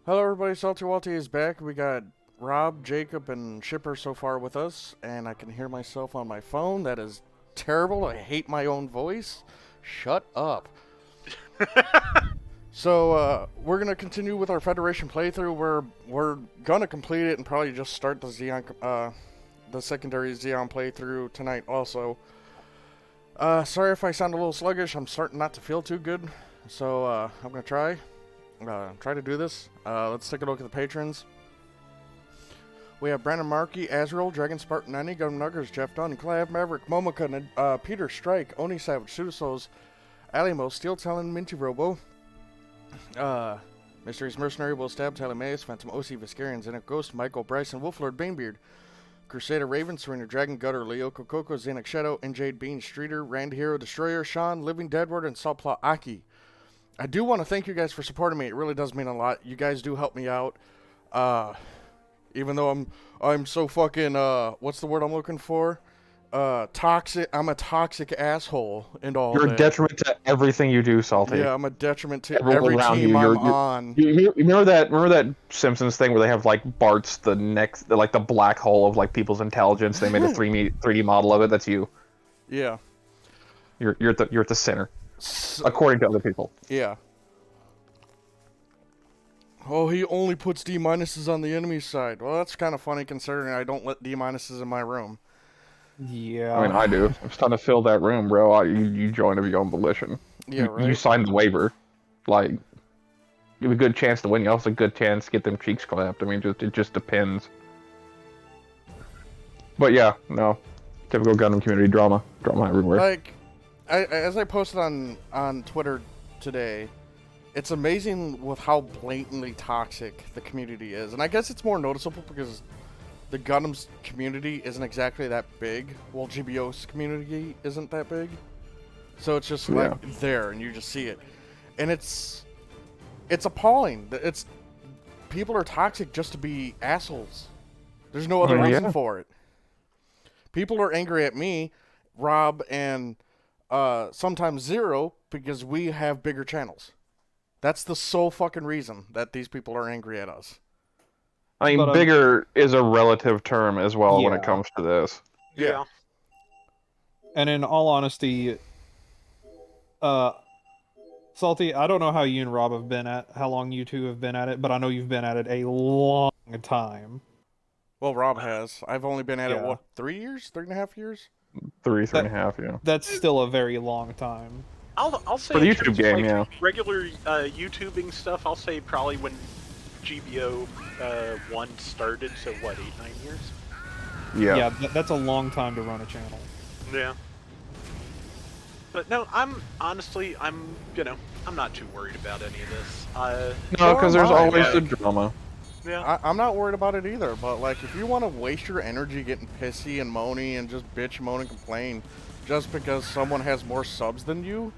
Hello everybody, Salty Walty is back. We got Rob, Jacob, and Shipper so far with us, and I can hear myself on my phone. That is terrible. I hate my own voice. Shut up. So, we're gonna continue with our Federation playthrough. We're gonna complete it and probably just start the the secondary Xeon playthrough tonight also. Sorry if I sound a little sluggish. I'm starting not to feel too good. So, I'm gonna try to do this. Let's take a look at the patrons. We have Brandon Markey, Azrael, Dragon Spartan 90, Gun Nuggers, Jeff Dunn, Clav Maverick, Momoka, Peter Strike, Oni Savage, Pseudosouls, Alimo, Steel Talon, Minty Robo, Mysteries Mercenary, Will Stab, Tyler Mayes, Phantom OC, Viscarian, Zenith Ghost, Michael Bryson, Wolflord, Banebeard, Crusader Raven, Serena Dragon, Gutter, Leo Coco, Xanax Shadow, Njade Bean, Streeter, Rand Hero, Destroyer, Sean, Living Deadward, and Saltplot Aki. I do want to thank you guys for supporting me. It really does mean a lot. You guys do help me out. Even though I'm so fucking what's the word I'm looking for? Toxic. I'm a toxic asshole and all. You're a that. detriment to everything you do, Salty. Yeah, I'm a detriment to Everyone every around team you, I'm on. You remember that Simpsons thing where they have like Bart's the black hole of like people's intelligence. They made a 3D model of it. That's you. Yeah. You're at the center, according to other people. Yeah. Oh, he only puts D minuses on the enemy side. Well, that's kind of funny considering I don't let D minuses in my room. Yeah. I mean, I do. It's time to fill that room, bro. You join of your own volition. Yeah, right. You signed the waiver. Like, you have a good chance to win. You also have a good chance to get them cheeks clapped. I mean, it just depends. But yeah, no. Typical Gundam community drama. Drama everywhere. Like, as I posted on Twitter today, it's amazing with how blatantly toxic the community is. And I guess it's more noticeable because the Gundam's community isn't exactly that big. Well, GBO's community isn't that big. So it's just like there and you just see it. And it's appalling. People are toxic just to be assholes. There's no other reason for it. People are angry at me, Rob, and sometimes Zero because we have bigger channels. That's the sole fucking reason that these people are angry at us. I mean, bigger is a relative term as well when it comes to this. Yeah. And in all honesty, Salty, I don't know how you and Rob have been how long you two have been at it, but I know you've been at it a long time. Well, Rob has. I've only been at it, what, 3 years? 3.5 years? Three and a half, yeah. That's still a very long time. I'll say for the in YouTube terms game, of, like, yeah. regular YouTubing stuff, I'll say probably when GBO 1 started, so what, 8-9 years? Yeah. Yeah, that's a long time to run a channel. Yeah. But no, I'm not too worried about any of this. No, because there's always the drama. Yeah. I'm not worried about it either, but like if you want to waste your energy getting pissy and moany and just bitch, moan, and complain just because someone has more subs than you,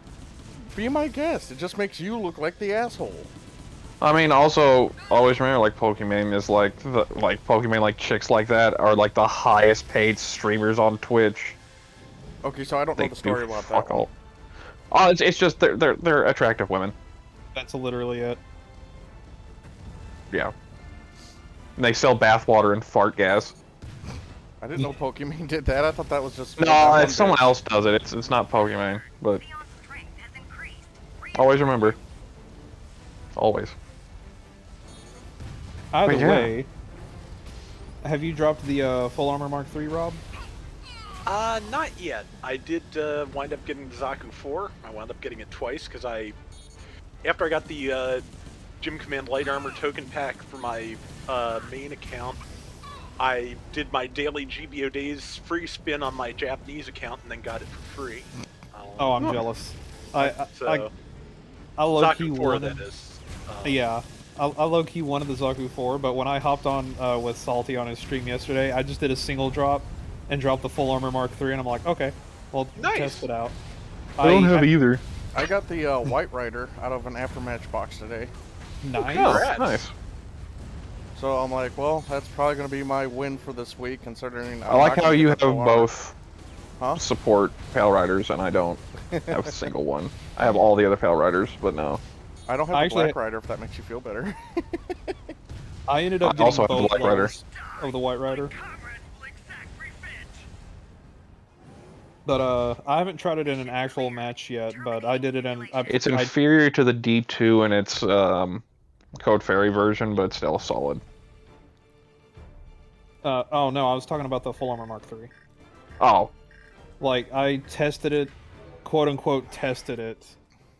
be my guest. It just makes you look like the asshole. I mean, also, always remember, like, Pokemon is like, Pokemon, like, chicks like that are, like, the highest paid streamers on Twitch. Okay, so I don't know the story about that. All. Oh, it's just, they're attractive women. That's literally it. Yeah. And they sell bathwater and fart gas. I didn't know Pokemon did that. I thought that was just... No, it's someone else does it. It's not Pokemon, but... Always remember. Always. Either way, have you dropped the Full Armor Mark III, Rob? Not yet. I did wind up getting the Zaku 4. I wound up getting it twice because after I got the Gym Command Light Armor token pack for my main account, I did my daily GBO days free spin on my Japanese account and then got it for free. Oh, I'm jealous. I low-key Zaku 4, wanted... that is. Yeah. I low-key wanted the Zaku 4, but when I hopped on with Salty on his stream yesterday, I just did a single drop and dropped the Full Armor Mark III, and I'm like, okay, well, test it out. I don't have either. I got the White Rider out of an Aftermatch box today. Nice. Oh, nice. So I'm like, well, that's probably going to be my win for this week, considering... I like how you have both Huh? support Pale Riders, and I don't have a single one. I have all the other Pale Riders, but no. I don't have I the actually Black Rider, if that makes you feel better. I ended up I getting also have the both Black Rider. levels of the White Rider. But I haven't tried it in an actual match yet, but I did it in... It's inferior to the D2 in its Code Fairy version, but it's still solid. oh no, I was talking about the Full Armor Mark III. Oh. Like, I tested it, quote-unquote tested it,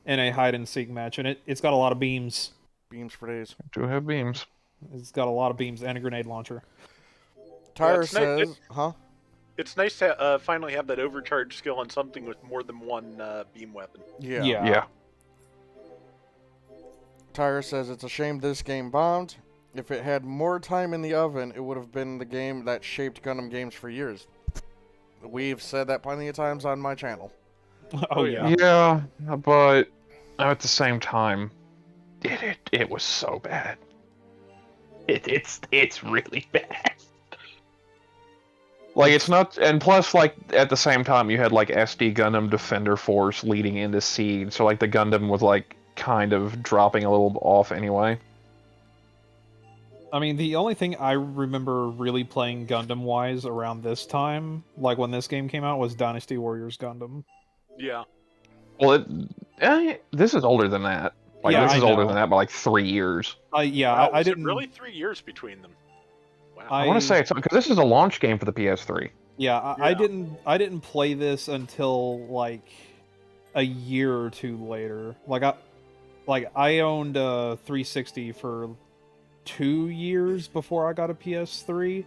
in a hide-and-seek match, and it's got a lot of beams. Beams for days. Do have beams. It's got a lot of beams and a grenade launcher. Tyra says, huh? It's nice to finally have that overcharge skill on something with more than one beam weapon. Yeah. Tyra says, it's a shame this game bombed. If it had more time in the oven, it would have been the game that shaped Gundam games for years. We've said that plenty of times on my channel. Oh yeah. Yeah, but at the same time, it was so bad. It's really bad. Like, it's not, and plus, like, at the same time, you had, like, SD Gundam Defender Force leading into Seed, so, like, the Gundam was, like, kind of dropping a little off anyway. I mean, the only thing I remember really playing Gundam-wise around this time, like when this game came out, was Dynasty Warriors Gundam. Yeah. Well, this is older than that. Like, Yeah, this I is older know. than that by, like, 3 years. Yeah, Wow, I was it didn't... really 3 years between them? Wow. I want to say it's, because this is a launch game for the PS3. Yeah, I Yeah. I didn't play this until like a year or two later. Like I owned a 360 for 2 years before I got a PS3.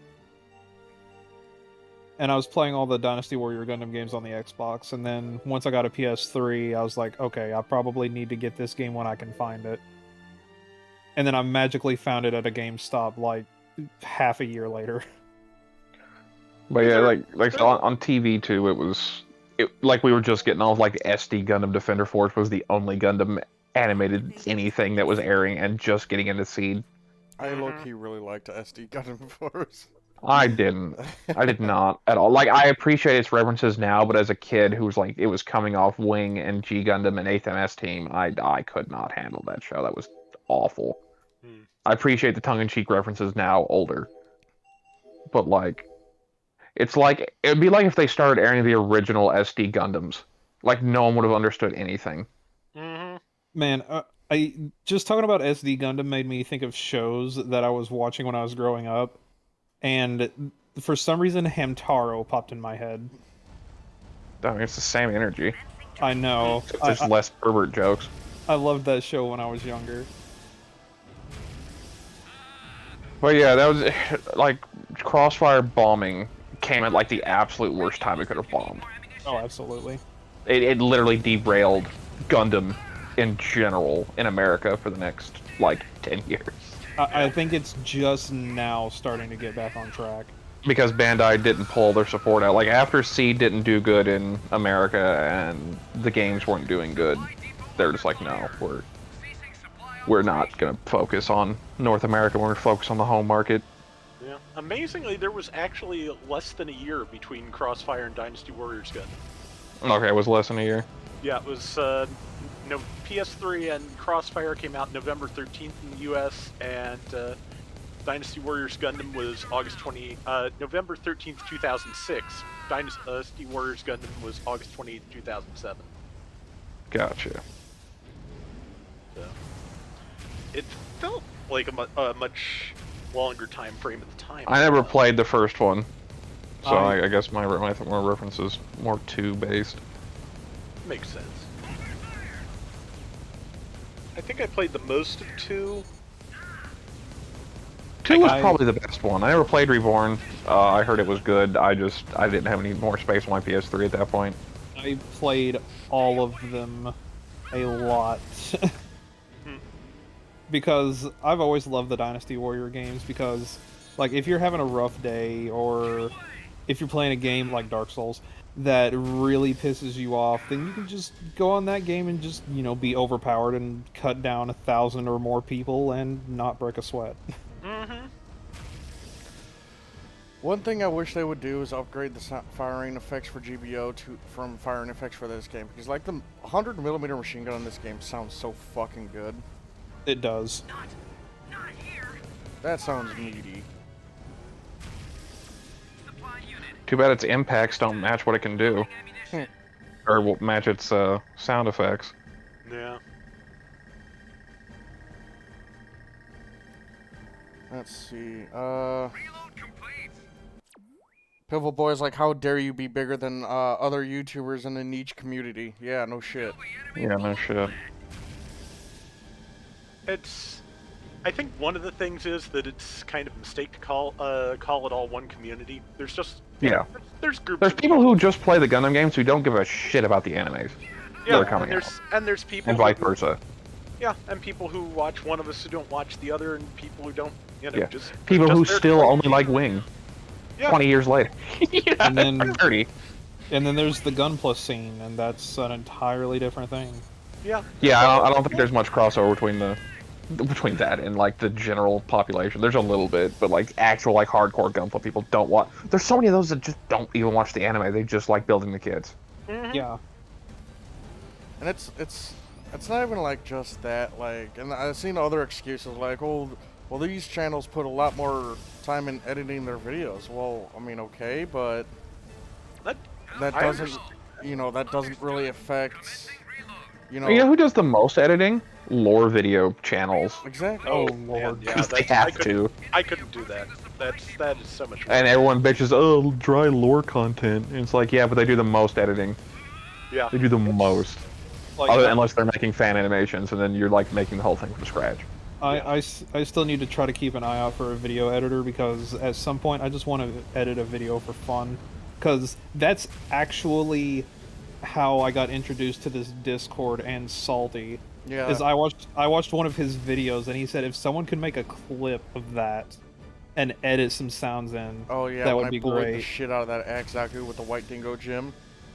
And I was playing all the Dynasty Warrior Gundam games on the Xbox, and then once I got a PS3, I was like, okay, I probably need to get this game when I can find it. And then I magically found it at a GameStop like half a year later. But yeah, like so on TV too, like we were just getting off, like SD Gundam Defender Force was the only Gundam animated anything that was airing and just getting into Seed. I low-key really liked SD Gundam Force. I didn't. I did not at all. Like, I appreciate its references now, but as a kid who's like, it was coming off Wing and G Gundam and 8th MS Team, I could not handle that show. That was awful. I appreciate the tongue-in-cheek references now, older. But, like, it's like, it'd be like if they started airing the original SD Gundams. Like, no one would have understood anything. Man, I just talking about SD Gundam made me think of shows that I was watching when I was growing up. And for some reason, Hamtaro popped in my head. I mean, it's the same energy. I know. There's less pervert jokes. I loved that show when I was younger. But yeah, that was, like, Crossfire bombing came at, like, the absolute worst time it could have bombed. Oh, absolutely. It literally derailed Gundam in general in America for the next, like, 10 years. I think it's just now starting to get back on track. Because Bandai didn't pull their support out. Like, after Seed didn't do good in America and the games weren't doing good, they're just like, no, we're not going to focus on North America, we're going to focus on the home market. Yeah. Amazingly, there was actually less than a year between Crossfire and Dynasty Warriors Gundam. Okay, it was less than a year. Yeah, it was, no, PS3 and Crossfire came out November 13th in the US, and Dynasty Warriors Gundam was November 13th, 2006. Dynasty Warriors Gundam was August 28th, 2007. Gotcha. So, it felt like a much longer time frame at the time. I never played the first one, so I- I guess my reference is more 2-based. Makes sense. I think I played the most of 2. 2 was I- probably the best one. I never played Reborn. I heard it was good. I didn't have any more space on my PS3 at that point. I played all of them a lot. Because I've always loved the Dynasty Warrior games, because, like, if you're having a rough day, or if you're playing a game like Dark Souls that really pisses you off, then you can just go on that game and just, you know, be overpowered and cut down 1,000 or more people and not break a sweat. One thing I wish they would do is upgrade the firing effects for GBO from firing effects for this game, because like the 100mm machine gun in this game sounds so fucking good. It does. That sounds meaty. Too bad its impacts don't match what it can do. Or will match its sound effects. Yeah. Let's see. Pivotal Boy's like, how dare you be bigger than other YouTubers in the niche community? Yeah, no shit. Yeah, no shit. I think one of the things is that it's kind of a mistake to call it all one community. There's just there's groups. There's people who just play the Gundam games who don't give a shit about the animes. Yeah, that are coming and there's people and vice versa. Yeah, and people who watch one of us who don't watch the other, and people who don't, just people who just still only like Wing. Yeah. 20 years later. And then 30. And then there's the Gun Plus scene, and that's an entirely different thing. Yeah. Yeah, I don't think there's much crossover between that and like the general population. There's a little bit, but like actual like hardcore Gunpla people don't watch. There's so many of those that just don't even watch the anime. They just like building the kids. Mm-hmm. Yeah. And it's not even like just that. Like, and I've seen other excuses like, oh, well, these channels put a lot more time in editing their videos. Well, I mean, okay, but that doesn't, that doesn't really affect, You know who does the most editing? Lore video channels. Exactly. Oh lord. Yeah, They have to. I couldn't do that. That is so much work. And everyone bitches, oh, dry lore content. And it's like, yeah, but they do the most editing. Yeah. They do the most. Like, Unless they're making fan animations, and then you're like making the whole thing from scratch. I still need to try to keep an eye out for a video editor, because at some point I just want to edit a video for fun. Because that's actually how I got introduced to this Discord and Salty. Yeah. Is I watched one of his videos, and he said if someone could make a clip of that and edit some sounds in, Oh yeah, that when would be I buried the great. shit out of that Axaku with the white dingo Jim.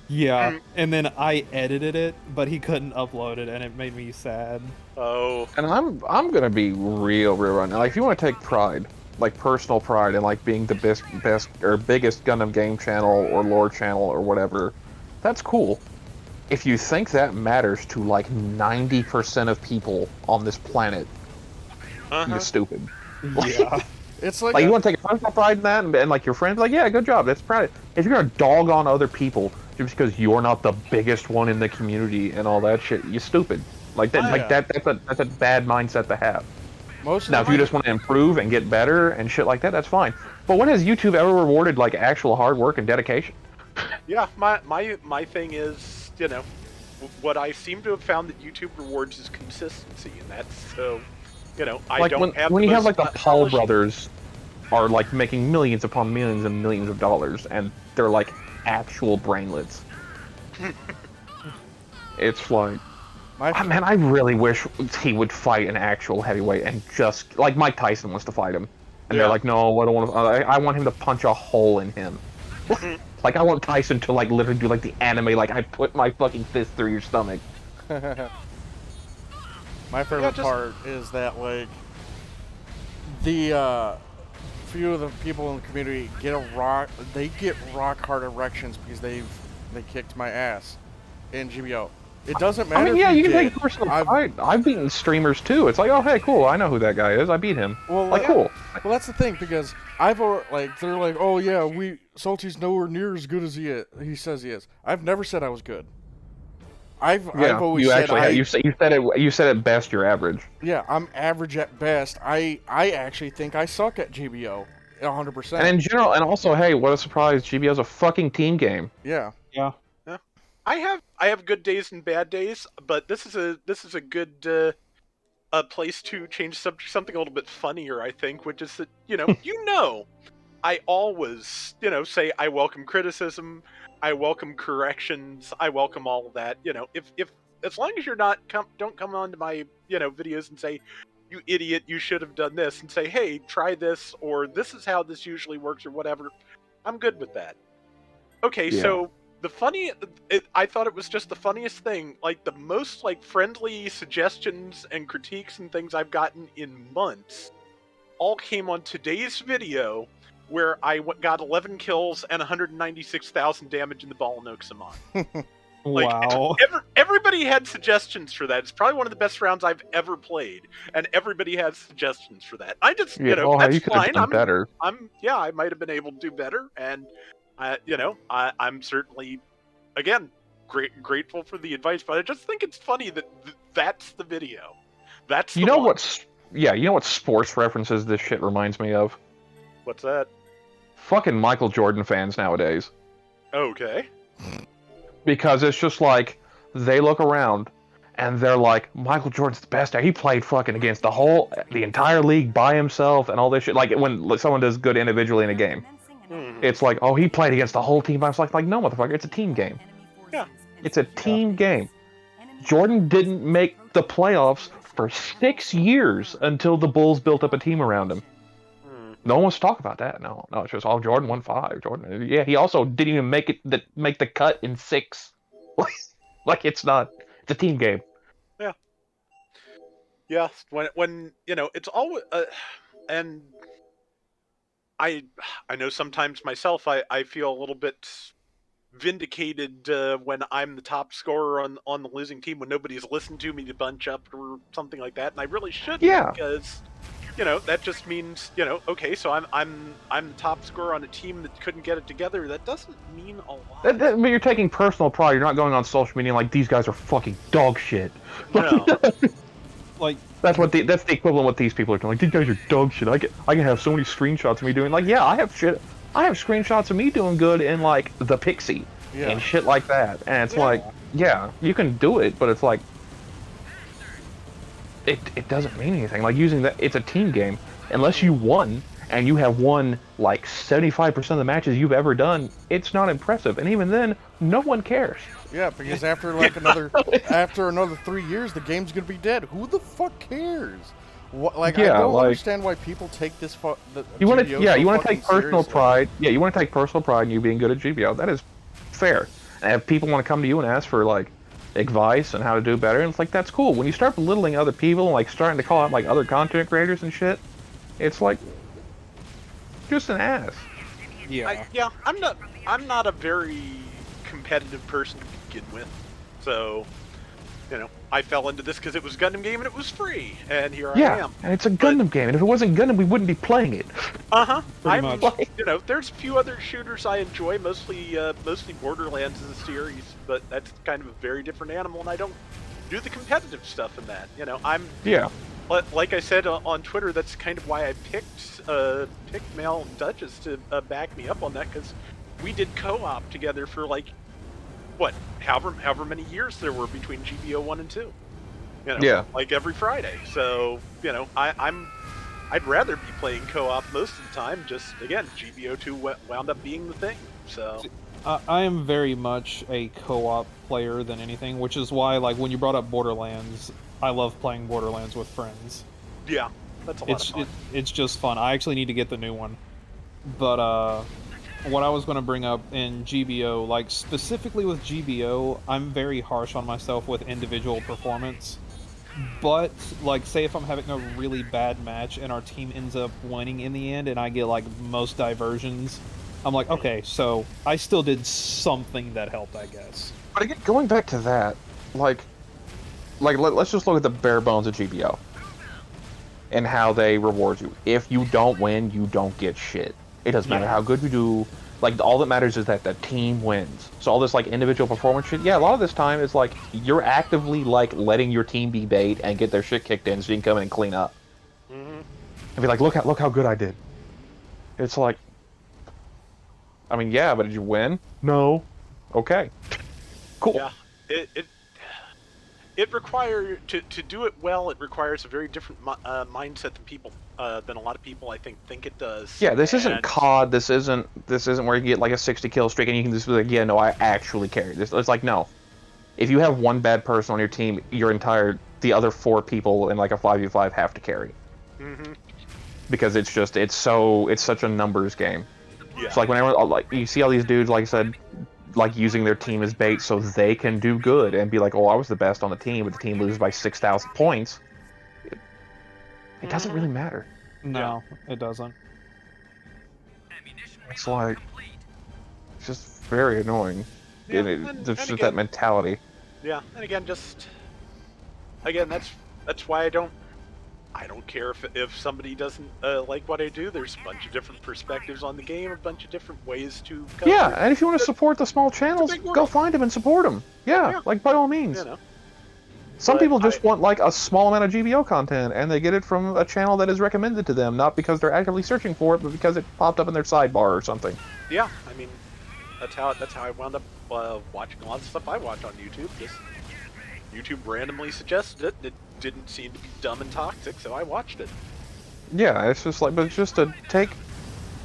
Yeah, and then I edited it, but he couldn't upload it, and it made me sad. Oh. And I'm gonna be real right now. Like, if you want to take pride, like personal pride, in like being the best or biggest Gundam game channel or lore channel or whatever, that's cool. If you think that matters to like 90% of people on this planet, you're stupid. Yeah. It's like, Like, you want to take a personal pride in that, and like your friends, like, yeah, good job, that's proud. If you're gonna dog on other people just because you're not the biggest one in the community and all that shit, you're stupid. Like that, that's a bad mindset to have. Now, if you just want to improve and get better and shit like that, that's fine. But when has YouTube ever rewarded like actual hard work and dedication? Yeah, my thing is, what I seem to have found that YouTube rewards is consistency, and that's so, I Like don't have when the you have most like the Paul polished- brothers are like making millions upon millions and millions of dollars, and they're like actual brainlets. It's like, man, I really wish he would fight an actual heavyweight and just like Mike Tyson wants to fight him, and they're like, no, I don't want to. I want him to punch a hole in him. Like, I want Tyson to like literally do like the anime, like I put my fucking fist through your stomach. My favorite part is that like the few of the people in the community get rock hard erections because they kicked my ass in GBO. It doesn't matter. I mean, if yeah, you can did. take personal pride. I've beaten streamers too. It's like, oh, hey, cool. I know who that guy is. I beat him. Well, like, cool. Well, that's the thing, because they're like, oh yeah, Salty's nowhere near as good as he says he is. I've never said I was good. I've always you said it best. You're average. Yeah, I'm average at best. I actually think I suck at GBO, 100%. And in general, and also, hey, what a surprise! GBO's a fucking team game. Yeah. Yeah. I have good days and bad days, but this is a good place to change something a little bit funnier, I think, which is that I always say I welcome criticism, I welcome corrections, I welcome all of that. If as long as you're don't come onto my videos and say, you idiot, you should have done this, and say, hey, try this, or this is how this usually works, or whatever, I'm good with that. Okay, so. I thought it was just the funniest thing. Like, the most, friendly suggestions and critiques and things I've gotten in months all came on today's video, where I got 11 kills and 196,000 damage in the Ball of Noxamon. Wow. Everybody had suggestions for that. It's probably one of the best rounds I've ever played, and everybody had suggestions for that. I just, that's you could have fine. done better. I might have been able to do better, and I'm certainly, again, grateful for the advice. But I just think it's funny that that's the video. That's the one. You know what sports references this shit reminds me of? What's that? Fucking Michael Jordan fans nowadays. Okay. Because it's just like, they look around, and they're like, Michael Jordan's the best. He played fucking against the entire league by himself and all this shit. Like, when someone does good individually in a game, it's like, oh, he played against the whole team by himself. Like, no, motherfucker, it's a team game. Yeah. It's a team game. Jordan didn't make the playoffs for 6 years until the Bulls built up a team around him. No one wants to talk about that. No, it's just, Jordan won 5. Jordan, yeah, he also didn't even make the cut in 6. Like it's a team game. Yeah. Yeah. When it's always and I know sometimes myself I feel a little bit vindicated when I'm the top scorer on the losing team when nobody's listened to me to bunch up or something like that, and I really shouldn't. Yeah. Because that just means, okay, so I'm the top scorer on a team that couldn't get it together. That doesn't mean a lot. But you're taking personal pride. You're not going on social media like, these guys are fucking dog shit. No. Like, that's the equivalent of what these people are doing. Like, these guys are dog shit. I can have so many screenshots of me doing, like, yeah, I have screenshots of me doing good in, like, the Pixie and shit like that. And it's like, yeah, you can do it, but it's like, it doesn't mean anything. Like, using that, it's a team game. Unless you won, and you have won, like, 75% of the matches you've ever done, it's not impressive. And even then, no one cares. Yeah, because after another 3 years, the game's gonna be dead. Who the fuck cares? I don't understand why people take this. You want to take personal pride. Yeah, you want to take personal pride in you being good at GBO. That is fair. And if people want to come to you and ask for like advice on how to do better, and it's like, that's cool. When you start belittling other people and like starting to call out like other content creators and shit, it's like just an ass. yeah. I'm not a very competitive person to begin with, so I fell into this because it was a Gundam game and it was free, and here I am. And it's a Gundam game, and if it wasn't Gundam, we wouldn't be playing it. Pretty much. There's a few other shooters I enjoy, mostly Borderlands as a series, but that's kind of a very different animal, and I don't do the competitive stuff in that. Like I said on Twitter, that's kind of why I picked Male Duchess to back me up on that, because we did co-op together for like, however many years there were between GBO 1 and 2. Like every Friday. So, I'd rather be playing co-op most of the time. Just, again, GBO 2 wound up being the thing. So I am very much a co-op player than anything, which is why, like, when you brought up Borderlands, I love playing Borderlands with friends. Yeah, that's a lot of fun. It's just fun. I actually need to get the new one. But, what I was going to bring up in GBO, like, specifically with GBO, I'm very harsh on myself with individual performance. But, like, say if I'm having a really bad match and our team ends up winning in the end and I get, like, most diversions, I'm like, okay, so I still did something that helped, I guess. But again, going back to that, let's just look at the bare bones of GBO and how they reward you. If you don't win, you don't get shit. It doesn't matter how good you do. Like, all that matters is that the team wins. So all this, like, individual performance shit, a lot of this time is, like, you're actively, like, letting your team be bait and get their shit kicked in so you can come in and clean up. And be like, look how good I did. It's like, I mean, yeah, but did you win? No. Okay. Cool. Yeah. It requires to do it well. It requires a very different mindset than a lot of people I think it does. Yeah, this isn't COD. This isn't where you can get like a 60 kill streak and you can just be like, yeah, no, I actually carried this. It's like, no. If you have one bad person on your team, the other 4 people in like a 5v5 have to carry. Because it's such a numbers game. Yeah. It's like whenever you see all these dudes, like I said, like using their team as bait so they can do good and be like, oh, I was the best on the team, but the team loses by 6,000 points. It doesn't really matter. No, it doesn't. It's like, it's just very annoying. Yeah, There's just again, that mentality. Yeah, and again, that's why I don't care if somebody doesn't like what I do. There's a bunch of different perspectives on the game, a bunch of different ways to cover Yeah, it. and if you want to support the small channels, big go world. find them and support them. Yeah, like by all means. You know. Some But people just want like a small amount of GBO content, and they get it from a channel that is recommended to them, not because they're actively searching for it, but because it popped up in their sidebar or something. Yeah, I mean, that's how I wound up watching a lot of stuff I watch on YouTube. Just YouTube randomly suggested it. It didn't seem to be dumb and toxic, so I watched it. Yeah, it's just like, but it's just to take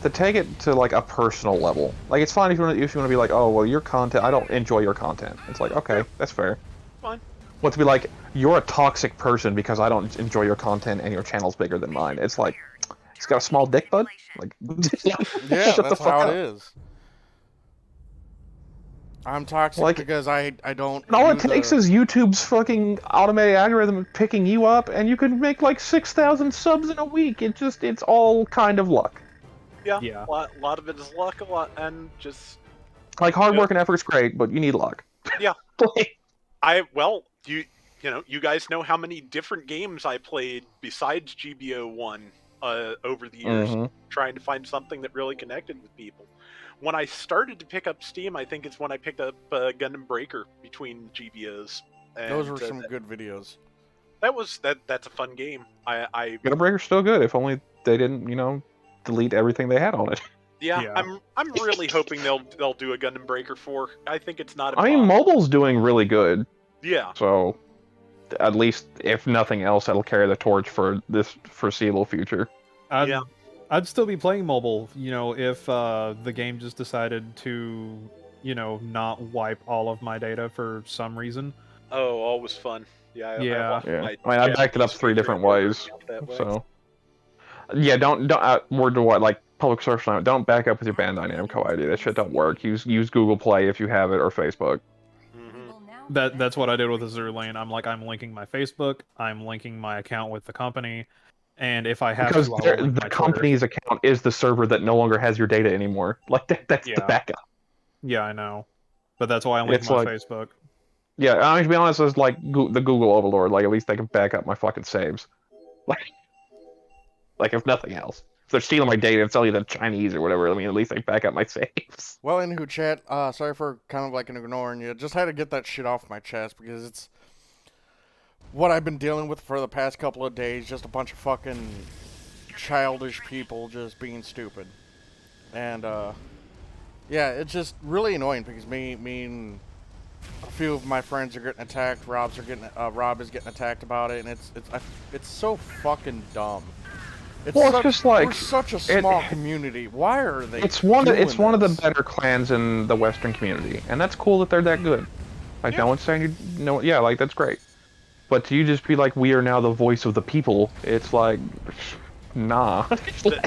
it to like a personal level. Like it's fine if you want to be like, oh well, your content, I don't enjoy your content. It's like, okay, that's fair. Fine. But to be like, you're a toxic person because I don't enjoy your content and your channel's bigger than mine. It's like, he's got a small dick, bud. Like, Yeah, shut the that's fuck how up. it is. I'm toxic Like- because I don't. And all it do takes the- is YouTube's fucking automated algorithm picking you up, and you can make like 6,000 subs in a week. It's all kind of luck. Yeah. Yeah. A lot of it is luck, and just Like hard work and effort's great, but you need luck. Yeah. Like, you guys know how many different games I played besides GBO 1 over the years, Mhm. trying to find something that really connected with people. When I started to pick up Steam, I think it's when I picked up Gundam Breaker between GBOs. And, Those were some good videos. That's a fun game. I Gundam Breaker's still good, if only they didn't, delete everything they had on it. Yeah. I'm really hoping they'll do a Gundam Breaker 4. I think it's not. I mean, mobile's doing really good, Yeah. so at least, if nothing else, that'll carry the torch for this foreseeable future. Yeah. I'd still be playing mobile, if the game just decided to, not wipe all of my data for some reason. Oh, always fun. Yeah. Yeah. Yeah, I backed it up 3 different ways. So, yeah, don't word to what, like public source now. Don't back up with your Bandai Namco ID. That shit don't work. Use Google Play if you have it, or Facebook. That's what I did with Azure Lane. I'm linking my Facebook. I'm linking my account with the company, and if I have Because to, I'll link the my company's account is the server that no longer has your data anymore. Like that's the Yeah. backup. Twitter. Yeah, I know, but that's why I link It's my like- Facebook. Yeah, I mean, to be honest, it's like the Google Overlord. Like at least they can back up my fucking saves. Like if nothing else. If they're stealing my data and selling it to Chinese or whatever, I mean, at least they back up my saves. Well, anywho, chat. Sorry for kind of like ignoring you. Just had to get that shit off my chest because it's what I've been dealing with for the past couple of days. Just a bunch of fucking childish people just being stupid, and yeah, it's just really annoying because me and a few of my friends are getting attacked. Rob is getting attacked about it, and it's so fucking dumb. Well, it's just like we're such a small community. Why are they? It's one of the this? better clans in the Western community, and that's cool that they're that good. Like Yeah. no one's saying yeah, like that's great. But to you just be like, we are now the voice of the people. It's like, nah. That's when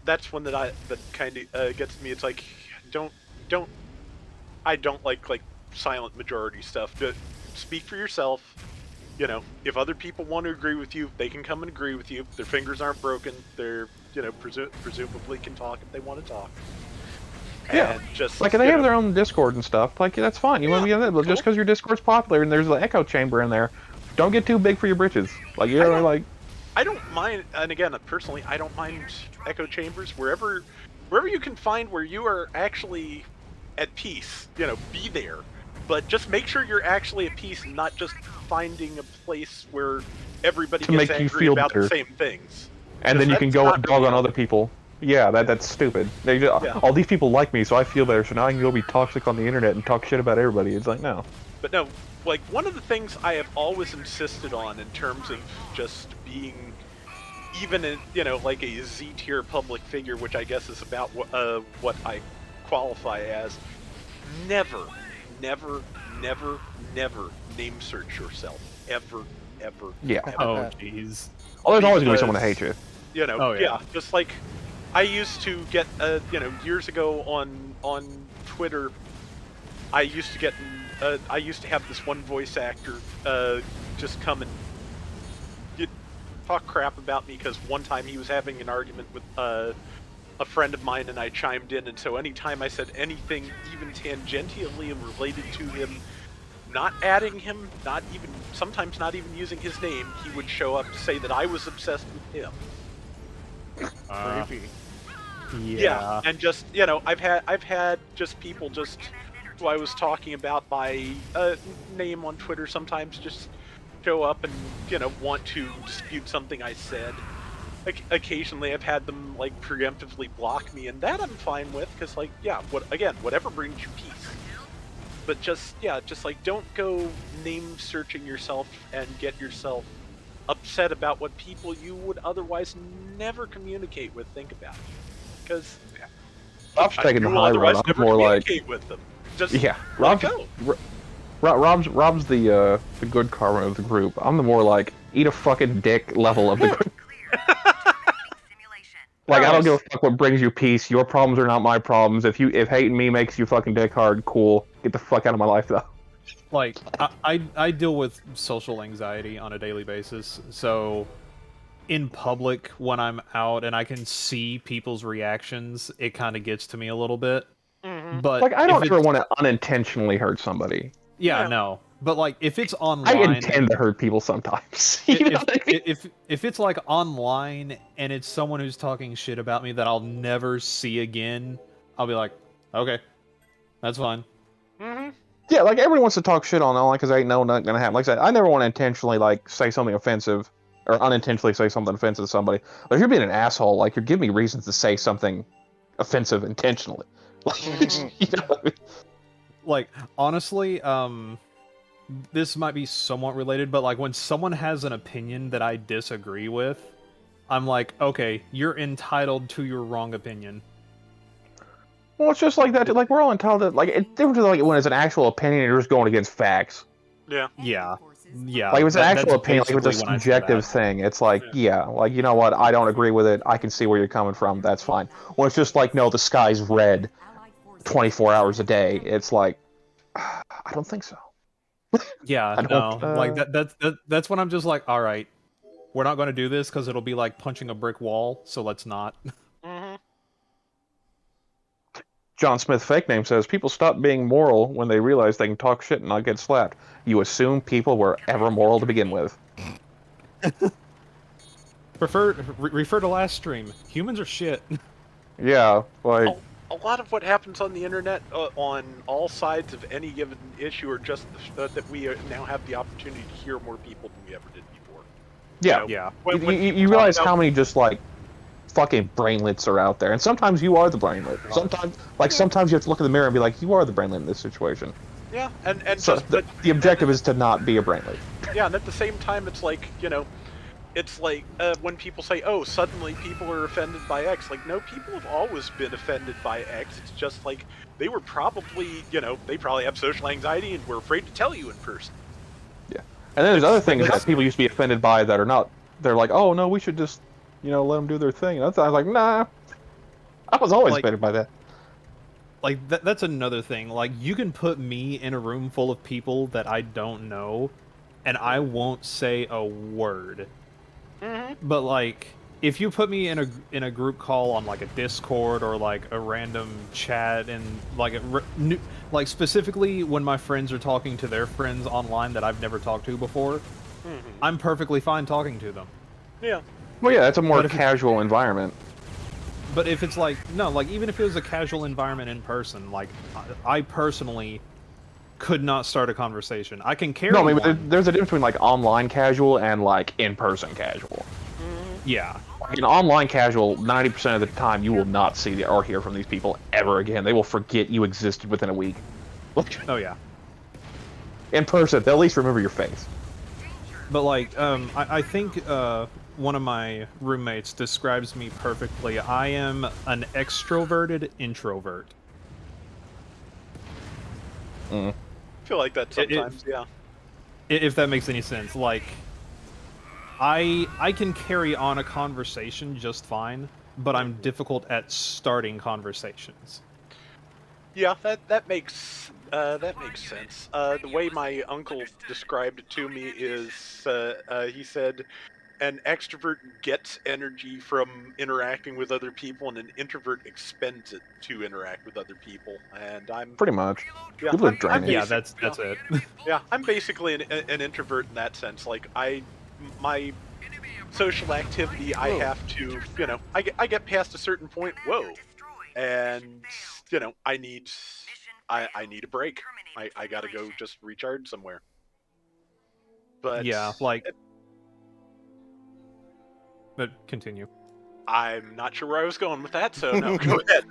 that's one that kind of gets me. It's like, I don't like silent majority stuff. Speak for yourself. If other people want to agree with you, they can come and agree with you. Their fingers aren't broken. They're, presumably can talk if they want to talk. Yeah. And just Like they have their own Discord and stuff. Like that's fine. You want to be on that, but just because your Discord's popular and there's an echo chamber in there, don't get too big for your britches. Like like. I don't mind, and again, personally, I don't mind echo chambers wherever you can find where you are actually at peace. Be there, but just make sure you're actually at peace, and not just finding a place where everybody To gets make you angry feel about better. the same things. And then you That's can go not and dog really on other people. Yeah, that's stupid. They just, Yeah. all these people like me, so I feel better. So now I can go be toxic on the internet and talk shit about everybody. It's like no. But no, like one of the things I have always insisted on in terms of just being, even in like a Z tier public figure, which I guess is about what I qualify as. Never name search yourself. Ever. Yeah. Oh, jeez. Oh, there's always gonna be someone to hate you. Oh, yeah. Just like I used to get, years ago on Twitter, I used to have this one voice actor just come and talk crap about me because one time he was having an argument with a friend of mine, and I chimed in, and so anytime I said anything even tangentially related to him, not adding him, sometimes not even using his name, he would show up to say that I was obsessed with him. Creepy. Yeah. And just, you know, I've had just people just who I was talking about by name on Twitter sometimes just show up and, you know, want to dispute something I said. Occasionally I've had them, like, preemptively block me, and that I'm fine with, because, like, yeah, whatever brings you peace. But just like, don't go name searching yourself and get yourself upset about what people you would otherwise never communicate with think about you. Because Rob's taking the high road. I'm more like, with them. Just Rob's go. Rob's the good karma of the group. I'm the more like eat a fucking dick level of the group. Like, I don't give a fuck what brings you peace. Your problems are not my problems. If hating me makes you fucking dick hard, cool. Get the fuck out of my life, though. Like, I deal with social anxiety on a daily basis, so in public, when I'm out and I can see people's reactions, it kind of gets to me a little bit. Mm-hmm. But like, I don't ever want to unintentionally hurt somebody. Yeah, no. But, like, if it's online... I intend to hurt people sometimes. You know what I mean? If it's, like, online, and it's someone who's talking shit about me that I'll never see again, I'll be like, okay, that's fine. Mm-hmm. Yeah, like, everyone wants to talk shit online because they know nothing gonna happen. Like I said, I never want to intentionally, like, say something offensive, or unintentionally say something offensive to somebody. But if you're being an asshole, like, you're giving me reasons to say something offensive intentionally. Like, you know what I mean? Like, honestly, this might be somewhat related, but, like, when someone has an opinion that I disagree with, I'm like, okay, you're entitled to your wrong opinion. Well, it's just like that. Like, we're all entitled to, like, it's different to, like, when it's an actual opinion and you're just going against facts. Yeah. Yeah. Like, if it's an actual that's opinion, like, if it's a basically when I say subjective that. thing, it's like, yeah, like, you know what, I don't agree with it, I can see where you're coming from, that's fine. When it's just like, no, the sky's red 24 hours a day, it's like, I don't think so. Yeah, no. Like, that's when I'm just like, alright, we're not going to do this because it'll be like punching a brick wall, so let's not. Mm-hmm. John Smith fake name says, people stop being moral when they realize they can talk shit and not get slapped. You assume people were ever moral to begin with. Refer to last stream. Humans are shit. Yeah, like... A lot of what happens on the internet, on all sides of any given issue, are just that we now have the opportunity to hear more people than we ever did before. Yeah, You know, Yeah. when you realize how many just, like, fucking brainlets are out there, and sometimes you are the brainlet. Sometimes you have to look in the mirror and be like, you are the brainlet in this situation. Yeah, and So just the objective is to not be a brainlet. yeah, and at the same time, it's like, you know, it's like when people say, "Oh, suddenly people are offended by X." Like, no, people have always been offended by X. It's just like they were probably, you know, they probably have social anxiety and were afraid to tell you in person. Yeah, and then there's other things that people used to be offended by that are not. They're like, oh no, we should just, you know, let them do their thing. And I was like, nah, I was always offended by that. Like, that's another thing. Like, you can put me in a room full of people that I don't know, and I won't say a word. Mm-hmm. But, like, if you put me in a group call on, like, a Discord or, like, a random chat, and, like, like, specifically when my friends are talking to their friends online that I've never talked to before, Mm-hmm. I'm perfectly fine talking to them. Yeah. Well, yeah, it's a more But if casual environment. But if it's like, no, like, even if it was a casual environment in person, like, I personally could not start a conversation. I can carry No, I mean, one. there's a difference between, like, online casual and, like, in-person casual. Yeah. In online casual, 90% of the time, you will not see or hear from these people ever again. They will forget you existed within a week. Oh, yeah. In person, they'll at least remember your face. But, like, I think one of my roommates describes me perfectly. I am an extroverted introvert. Mm. I feel like that sometimes. Yeah. If that makes any sense. Like, I can carry on a conversation just fine, but I'm difficult at starting conversations. Yeah, that makes sense. The way my uncle described it to me is, he said, an extrovert gets energy from interacting with other people, and an introvert expends it to interact with other people. And I'm Pretty much. yeah, People are I'm draining. Yeah, basic, that's it. yeah, I'm basically an introvert in that sense. Like my social activity, I Whoa. have to, I get past a certain point. Whoa, and I need a break. I gotta go just recharge somewhere. But Yeah, like. But continue. I'm not sure where I was going with that, so no, go ahead.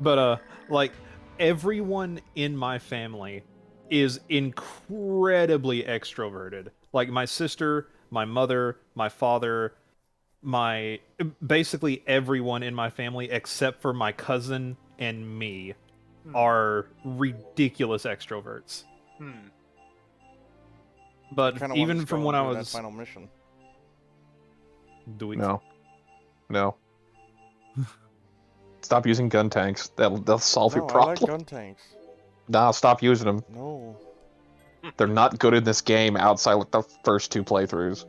But like everyone in my family is incredibly extroverted. Like my sister, my mother, my father, my basically everyone in my family except for my cousin and me are ridiculous extroverts. Hmm. But Kinda wanna even just from go when and I do that was final mission. doing No. Stop using gun tanks. They'll solve your No, I problem. like gun tanks. Nah, stop using them. No. They're not good in this game outside with the first 2 playthroughs.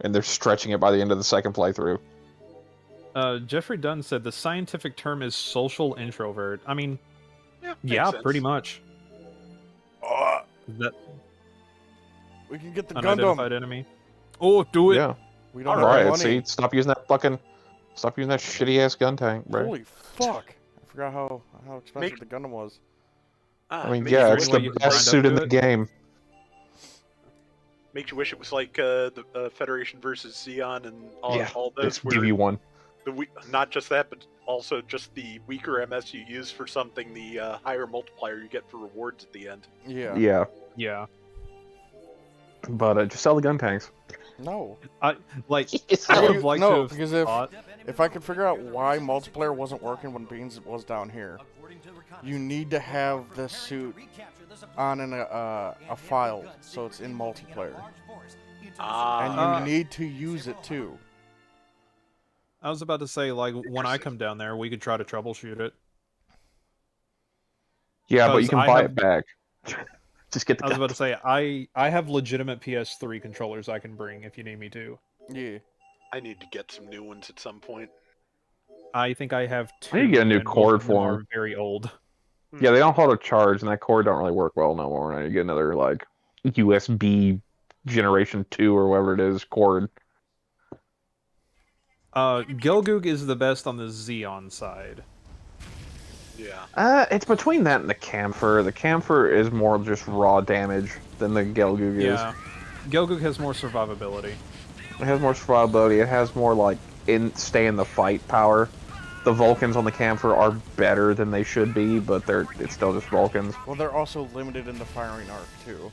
And they're stretching it by the end of the second playthrough. Jeffrey Dunn said the scientific term is social introvert. I mean, Yeah, yeah, makes pretty sense. much. That We can get the unidentified Gundam. enemy. Oh, do it! Yeah. We don't Alright. have Right, money. see? Stop using that shitty ass gun tank, bro. Holy fuck! I forgot how expensive Make- the Gundam was. I mean, makes yeah, you it's any the way you can best grind up suit in to the it? game. Makes you wish it was like the Federation versus Xeon and all those. Just give you one. Not just that, but also just the weaker MS you use for something, the higher multiplier you get for rewards at the end. Yeah. Yeah, Yeah. but just sell the gun tanks. No. Like, It's I not- would have liked to No, have because thought... if I could figure out why multiplayer wasn't working when Beans was down here, you need to have this suit on a file, so it's in multiplayer, and you need to use it too. I was about to say, like, when I come down there, we could try to troubleshoot it. Yeah, but you Because can I buy have- it back. Just get the I was gun. about to say, I have legitimate PS3 controllers I can bring if you need me to. Yeah. I need to get some new ones at some point. I think I have two. I need to get a new and both cord of them for are 'em. very old. Yeah, they don't hold a charge, and that cord don't really work well no more. I need to get another, like, USB Generation 2 or whatever it is cord. Gelgoog is the best on the Xeon side. Yeah. It's between that and the Camphor. The Camphor is more just raw damage than the Gelgoog is. Yeah. Gelgoog has more survivability. It has more survivability. It has more, like, stay in the fight power. The Vulcans on the Camphor are better than they should be, but it's still just Vulcans. Well, they're also limited in the firing arc too.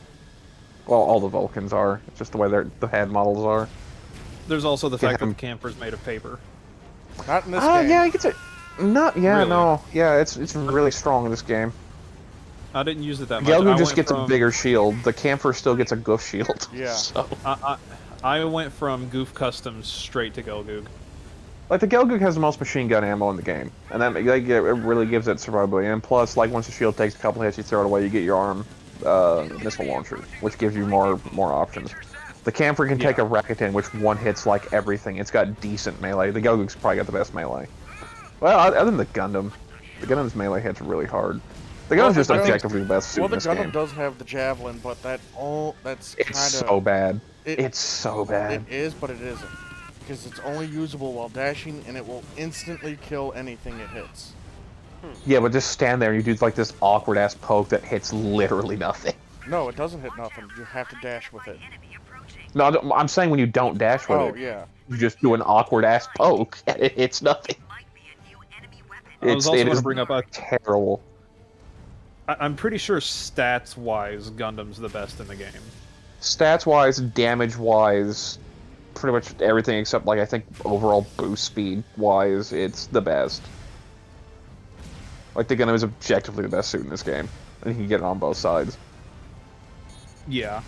Well, all the Vulcans are. It's just the way the head models are. There's also the fact that Yeah. the camper's made of paper. Not in this game. Yeah, he gets it. Not, yeah, Really? no. Yeah, it's really strong in this game. I didn't use it that much. Gelgoog I just went gets a from- bigger shield. The Camphor still gets a goof shield. Yeah. So, I went from Goof Customs straight to Gelgoog. like, the Gelgoog has the most machine gun ammo in the game. And that it really gives it survivability. And plus, like, once the shield takes a couple hits, you throw it away, you get your arm missile launcher, which gives you more options. The Camphor can take a Rakuten, which one hits like everything. It's got decent melee. The Gelgoog's probably got the best melee. Well, other than the Gundam's melee hits really hard. The Gundam's just the Gundam- objectively the best suit Well, in the this Gundam game. does have the javelin, but that's It's kind so of bad. it- It's so bad. It is, but it isn't, because it's only usable while dashing, and it will instantly kill anything it hits. Yeah, but just stand there and you do like this awkward ass poke that hits literally nothing. No, it doesn't hit nothing. You have to dash with it. No, I'm saying when you don't dash with Oh it, yeah. you just do an awkward ass poke and it hits nothing. I was also It going is to bring up terrible. I'm pretty sure stats-wise, Gundam's the best in the game. Stats wise, damage wise, pretty much everything except like I think overall boost speed wise, it's the best. Like the Gundam is objectively the best suit in this game, and you can get it on both sides. Yeah.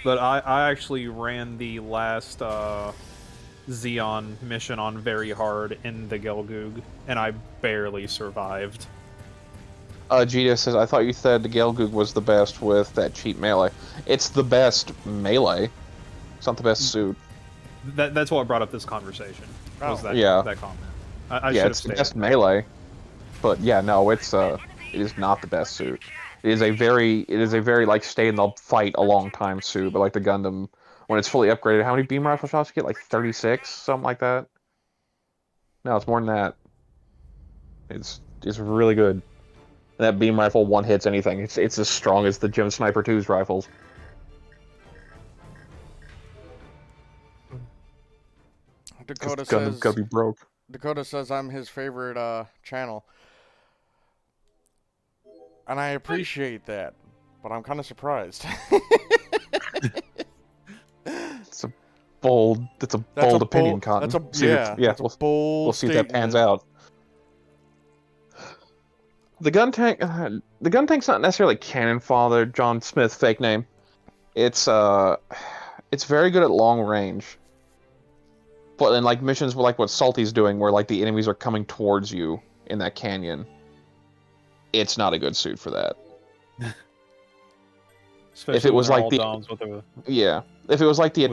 But I actually ran the last Xeon mission on very hard in the Gelgoog, and I barely survived. Gita says, I thought you said the Gelgoog was the best with that cheap melee. It's the best melee. It's not the best suit. That's what brought up this conversation. Was that comment? I Yeah, should it's have the best melee. But yeah, no, it is not the best suit. It is a very like stay in the fight a long time suit. But like the Gundam, when it's fully upgraded, how many beam rifle shots you get? Like 36, something like that. No, it's more than that. It's really good. That beam rifle one hits anything. It's as strong as the Gem Sniper 2's rifles. Dakota Gundam says gotta be broke. Dakota says I'm his favorite channel. And I appreciate that, but I'm kind of surprised. It's a bold opinion, Cotton. That's a bold we'll see if that pans out. The gun tank's not necessarily canon father, John Smith, fake name. It's very good at long range. But in like missions where like what Salty's doing, where like the enemies are coming towards you in that canyon, it's not a good suit for that. Especially if it was like the if it was like the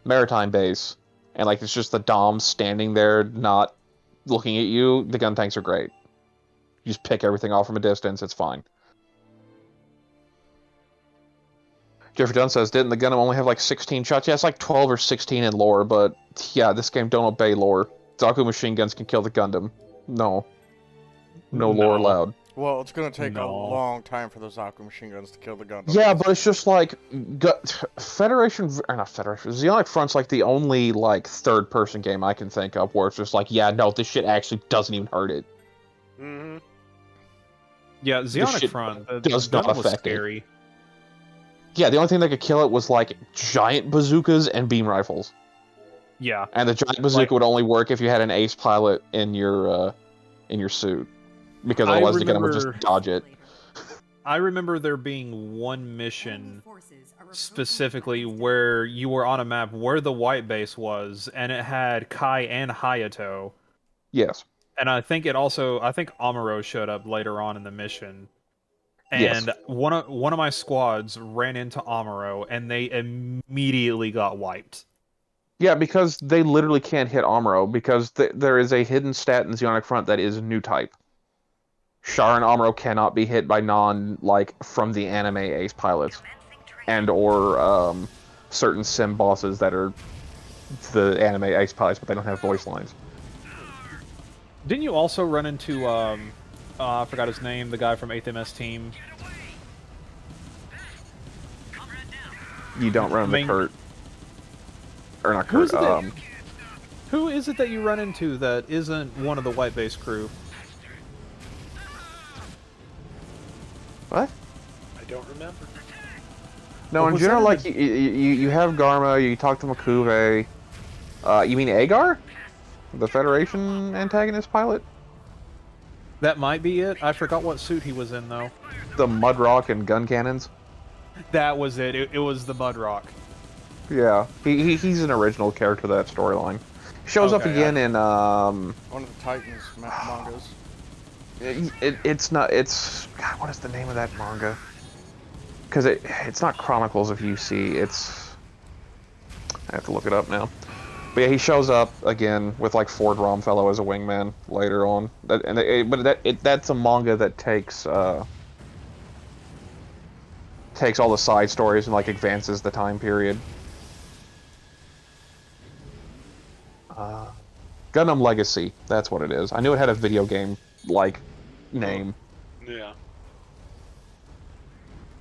maritime base, and like it's just the Dom standing there not looking at you, the gun tanks are great. You just pick everything off from a distance, it's fine. Jeffrey Dunn says, didn't the Gundam only have like 16 shots? Yeah, it's like 12 or 16 in lore, but yeah, this game don't obey lore. Zaku machine guns can kill the Gundam. No lore allowed. Well, it's gonna take a long time for those Zaku machine guns to kill the Gundam. Yeah, but it's just like Xeonic Front's like the only like third-person game I can think of where it's just like, yeah, no, this shit actually doesn't even hurt it. Mm-hmm. Yeah, Xeonic Front does not affect scary. it. Yeah, the only thing that could kill it was like giant bazookas and beam rifles. Yeah, and the giant bazooka would only work if you had an ace pilot in your suit, because otherwise the Gundam would just dodge it. I remember there being one mission specifically where you were on a map where the white base was, and it had Kai and Hayato. Yes. And I think Amuro showed up later on in the mission. And one of my squads ran into Amuro, and they immediately got wiped. Yeah, because they literally can't hit Amuro, because there is a hidden stat in Xeonic Front that is new type. Char and Amuro cannot be hit by from the anime ace pilots, and or certain sim bosses that are the anime ace pilots, but they don't have voice lines. Didn't you also run into I forgot his name, the guy from 8th MS team? You don't run into Kurt. Or not Kurt, Who is it that you run into that isn't one of the white base crew? What? I don't remember. No, in general, like, you have Garma, you talk to Makuve. You mean Agar? The Federation antagonist pilot? That might be it. I forgot what suit he was in, though. The Mudrock and gun cannons? That was it. It was the Mudrock. Yeah. He's an original character to that storyline. Shows up again in, one of the Titans mangas. God, what is the name of that manga? Because it's not Chronicles of UC, I have to look it up now. But yeah, he shows up again with like Ford Romfellow as a wingman later on. That's a manga that takes all the side stories and like advances the time period. Gundam Legacy, that's what it is. I knew it had a video game like name. Yeah.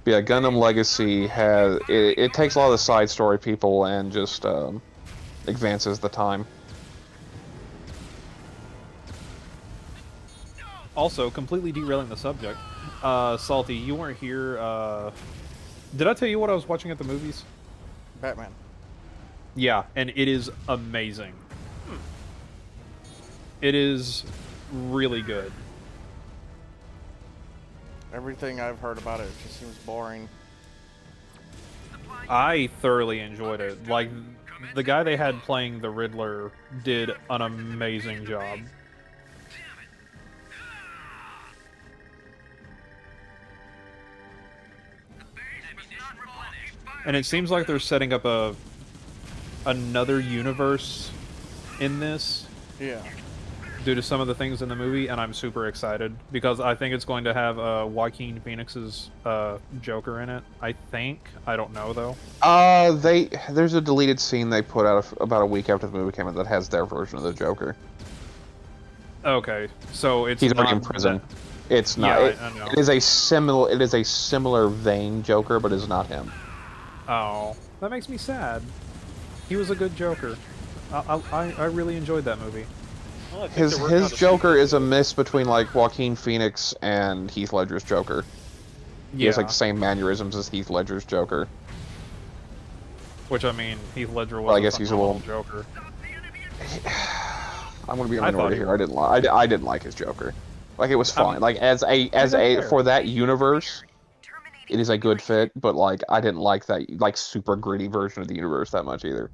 But yeah, Gundam Legacy has it takes a lot of the side story people and just advances the time. Also, completely derailing the subject, Salty, you weren't here. Did I tell you what I was watching at the movies? Batman. Yeah, and it is amazing. It is really good. Everything I've heard about it just seems boring. I thoroughly enjoyed it. Like, the guy they had playing the Riddler did an amazing job. And it seems like they're setting up another universe in this. Yeah. Due to some of the things in the movie, and I'm super excited because I think it's going to have Joaquin Phoenix's Joker in it. I think. I don't know though. There's a deleted scene they put out about a week after the movie came out that has their version of the Joker. Okay, so it's he's already not in prison. that- It's not. Yeah, it, I know. it is a similar. It is a similar vein Joker, but it's not him. Oh, that makes me sad. He was a good Joker. I really enjoyed that movie. Well, I think they're working His on a Joker sequel. is a mix between like Joaquin Phoenix and Heath Ledger's Joker. He has like the same mannerisms as Heath Ledger's Joker. Which I mean, Heath Ledger was. Well, I guess he's a little- Joker. I'm gonna be a I thought minority he here. I didn't like his Joker. Like it was I fine. mean, Like as a fair. for that universe, it is a good fit. But like I didn't like that like super gritty version of the universe that much either.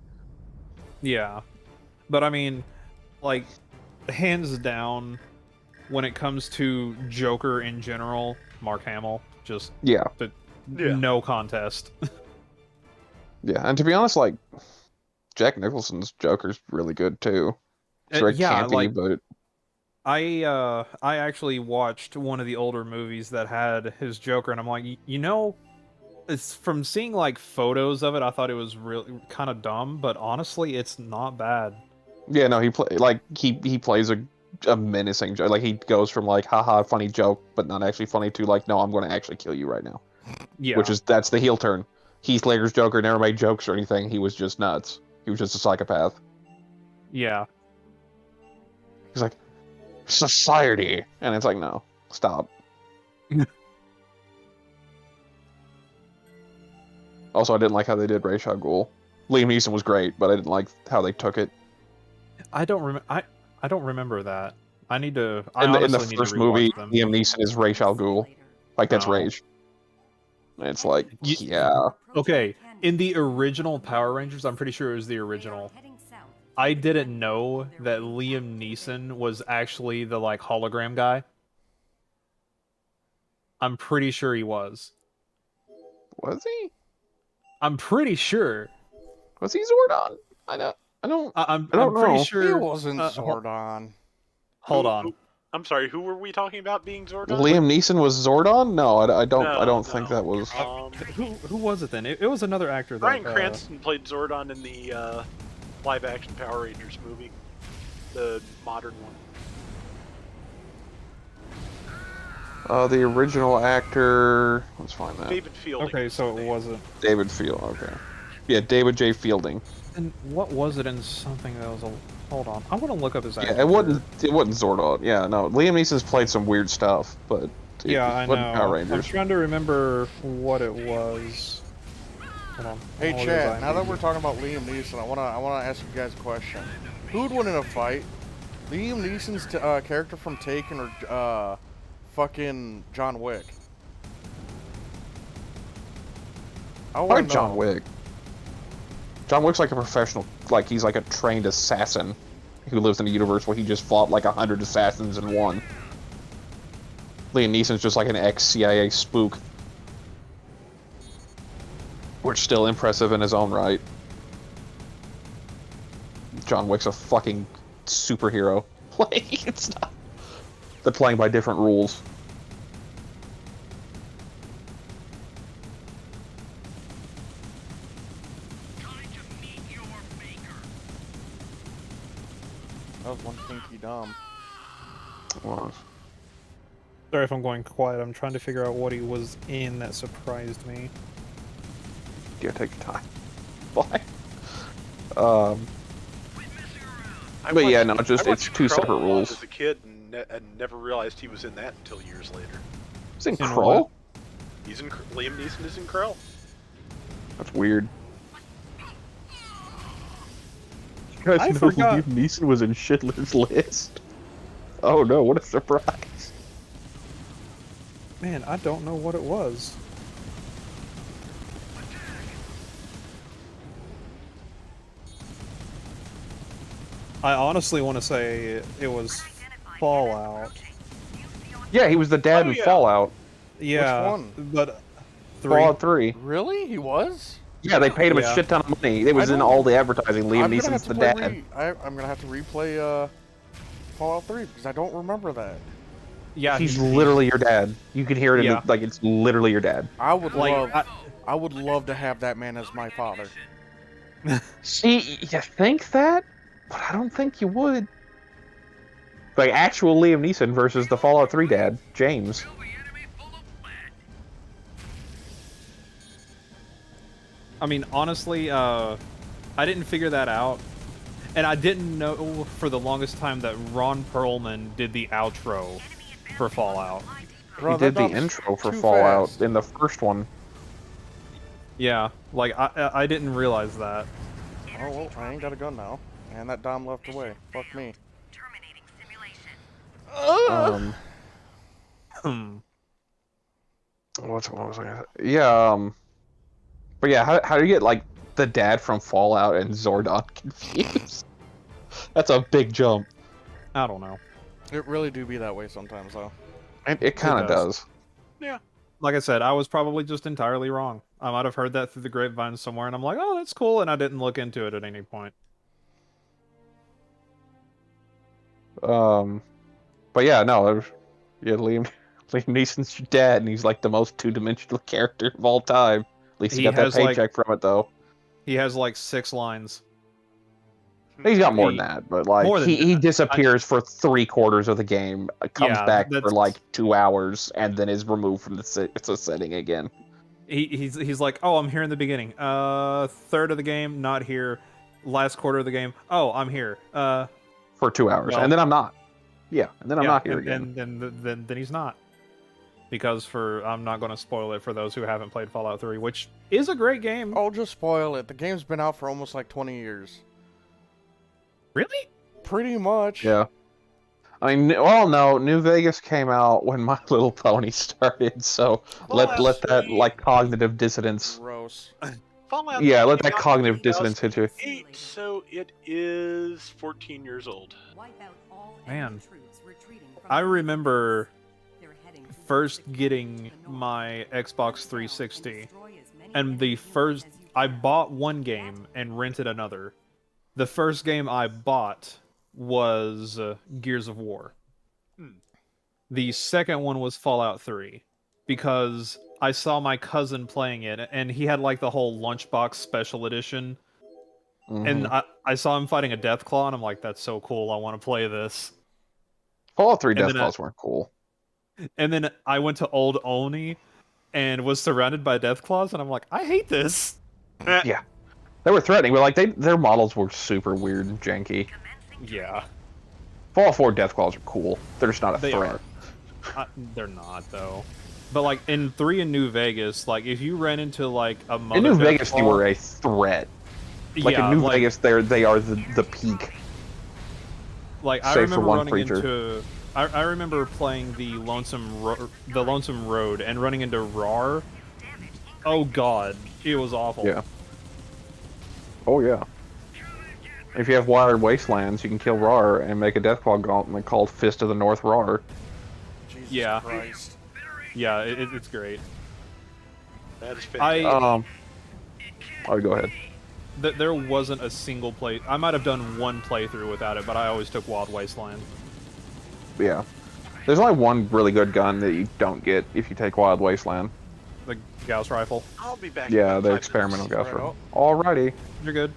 Yeah, but I mean, like, hands down, when it comes to Joker in general, Mark Hamill, just Yeah, Yeah. no contest. yeah. And to be honest, like Jack Nicholson's Joker's really good too. It's very yeah, campy, like but I actually watched one of the older movies that had his Joker, and I'm like, you know, it's from seeing like photos of it, I thought it was really kind of dumb, but honestly, it's not bad. yeah, no, he plays a menacing joke. Like he goes from like haha funny joke, but not actually funny to like no, I'm going to actually kill you right now. Yeah, That's the heel turn. Heath Ledger's Joker never made jokes or anything. He was just nuts. He was just a psychopath. yeah. He's like, society, and it's like, no, stop. Also, I didn't like how they did Ra's al Ghul. Liam Neeson was great, but I didn't like how they took it. I don't remember that. I need to. I In the honestly need to first rewatch movie, them. Liam Neeson is Ra's al Ghul. Like that's Oh. Rage. And it's like, You- yeah. Okay, in the original Power Rangers, I'm pretty sure it was the original. I didn't know that Liam Neeson was actually the like hologram guy. I'm pretty sure he was. Was he? I'm pretty sure. Was he Zordon? I don't. I'm I don't pretty know. sure He wasn't Hold Zordon. on. I'm sorry, who were we talking about being Zordon? Liam Neeson was Zordon? No, I don't. No, I don't think no. that was. Who was it then? It was another actor. Bryan that, Cranston played Zordon in the live-action Power Rangers movie, the modern one. The original actor. Let's find that. David Fielding. Okay, is so his it name. wasn't. David Field. Okay. Yeah, David J. Fielding. And what was it in something that was a? Hold on, I want to look up his actor. Yeah, it wasn't. It wasn't Zordon. Yeah, no. Liam Neeson's played some weird stuff, but it Yeah, I wasn't know. Power I'm Rangers. trying to remember what it was. Hold on. Hey, I'll look Chad. at Now that IMDb. we're talking about Liam Neeson, I wanna ask you guys a question. Who would win in a fight? Liam Neeson's character from Taken or fucking John Wick? I Probably want to John Wick. John Wick's like a professional. Like he's like a trained assassin who lives in a universe where he just fought like 100 assassins and won. Liam Neeson's just like an ex-CIA spook. Which is still impressive in his own right. John Wick's a fucking superhero. Like, it's not... They're playing by different rules. That was one pinky dumb. Well, Sorry if I'm going quiet. I'm trying to figure out what he was in that surprised me. yeah, take your time. Why? I But yeah, watched- no, just I it's watched two Krull separate a lot rules. As a kid, and never realized he was in that until years later. Is it In Krull? what? He's in Liam Neeson is in Krell. That's weird. You guys I know forgot. Liam Neeson was in Schindler's List? Oh no, what a surprise. Man, I don't know what it was. I honestly want to say it was Fallout. Yeah, he was the dad Oh, in yeah. Fallout. Yeah, one? but 3. Fallout 3. Really? He was? Yeah, they paid him a Yeah. shit ton of money. It was I in don't- all the advertising. Liam I'm gonna have Neeson's to the play dad. I'm gonna have to replay Fallout 3 because I don't remember that. Yeah, He's literally your dad. You can hear it in Yeah. like it's literally your dad. I would like I would love to have that man as my father. See, you think that, but I don't think you would. Like actual Liam Neeson versus the Fallout 3 dad, James. I mean, honestly, I didn't figure that out, and I didn't know for the longest time that Ron Perlman did the outro for Fallout. Bro, He that did the dog's intro for too Fallout fast. in the first one. Yeah, like I didn't realize that. Oh well, I ain't got a gun now, and that Dom left away. Fuck me. Hmm. What was I gonna say? Yeah, but yeah, how do you get like the dad from Fallout and Zordon confused? That's a big jump. I don't know. It really do be that way sometimes, though. It kind of does. does. Yeah. Like I said, I was probably just entirely wrong. I might have heard that through the grapevine somewhere, and I'm like, oh, that's cool, and I didn't look into it at any point. But yeah, no, yeah, Liam Neeson's your dad, and he's like the most two-dimensional character of all time. At least he He got that has, like- paycheck from it, though. He has like 6 lines. He's got more He- than that, but like more than he that. disappears for 3/4 of the game, comes Yeah, back for that's- like 2 hours, and then is removed from the setting again. He's like, oh, I'm here in the beginning. Third of the game, not here. Last quarter of the game, oh, I'm here. For 2 hours, Well- and then I'm not. Yeah, and then I'm yeah, not here and, again. And then he's not. Because I'm not going to spoil it for those who haven't played Fallout 3, which is a great game. Oh, just spoil it. The game's been out for almost like 20 years. Really? Pretty much. Yeah. I mean, well, no, New Vegas came out when My Little Pony started, so let that like cognitive dissonance. Gross. Fallout Yeah, let 3 that came out cognitive in dissonance hit you. 2008, so it is 14 years old. Man. I remember first getting my Xbox 360, and I bought one game and rented another. The first game I bought was Gears of War. The second one was Fallout 3, because I saw my cousin playing it, and he had like the whole Lunchbox Special Edition, and I saw him fighting a Deathclaw, and I'm like, that's so cool, I want to play this. Fallout 3 and then, Deathclaws weren't cool. And then I went to Old Oni and was surrounded by Deathclaws, and I'm like, I hate this. Yeah. They were threatening, but like their models were super weird and janky. Yeah. Fallout 4 Deathclaws are cool. They're just not a They threat. They're not, though. But like in 3 in New Vegas, like if you ran into like a mother In New Vegas, they Deathclaw- were a threat. Like yeah, in New like, Vegas, they are the peak. Like I save for remember one running creature. into. I remember playing the Lonesome Road and running into RAR. Oh god, it was awful. Yeah. Oh yeah. If you have Wild Wastelands, you can kill Rar and make a Deathclaw gauntlet called Fist of the North Rar. Jesus Yeah. Christ. Yeah, it's great. That is fantastic. Oh, go ahead. There wasn't a single play. I might have done one playthrough without it, but I always took Wild Wasteland. Yeah. There's only one really good gun that you don't get if you take Wild Wasteland. The Gauss rifle. I'll be back. Yeah, in the 5 experimental minutes. gas Right rifle. Alrighty. You're good.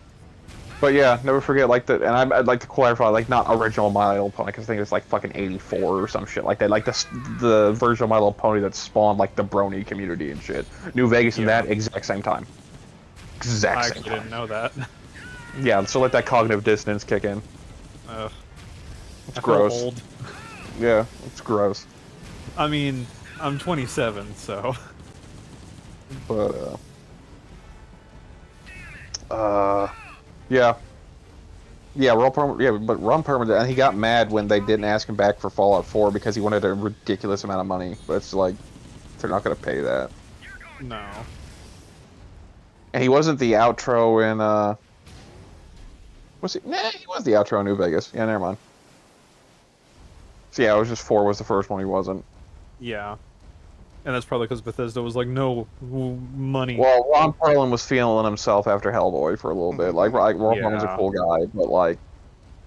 But yeah, never forget, like, I'd like to clarify, like, not original My Little Pony, because I think it's like fucking 84 or some shit like that. Like, the version of My Little Pony that spawned, like, the Brony community and shit. New Vegas and Yeah. that, exact same time. I Exact same actually time. didn't know that. Yeah, so let that cognitive dissonance kick in. Ugh. It's I feel gross. old. Yeah, it's gross. I mean, I'm 27, so. But, yeah. Yeah, but Ron Perlman, and he got mad when they didn't ask him back for Fallout 4 because he wanted a ridiculous amount of money. But it's like, they're not going to pay that. No. And he wasn't the outro in, Was he? Nah, he was the outro in New Vegas. Yeah, never mind. So yeah, it was just 4 was the first one he wasn't. Yeah. And that's probably because Bethesda was like, no, money. Well, Ron Perlman was feeling himself after Hellboy for a little bit. Like Ron Perlman's a Yeah. cool guy, but like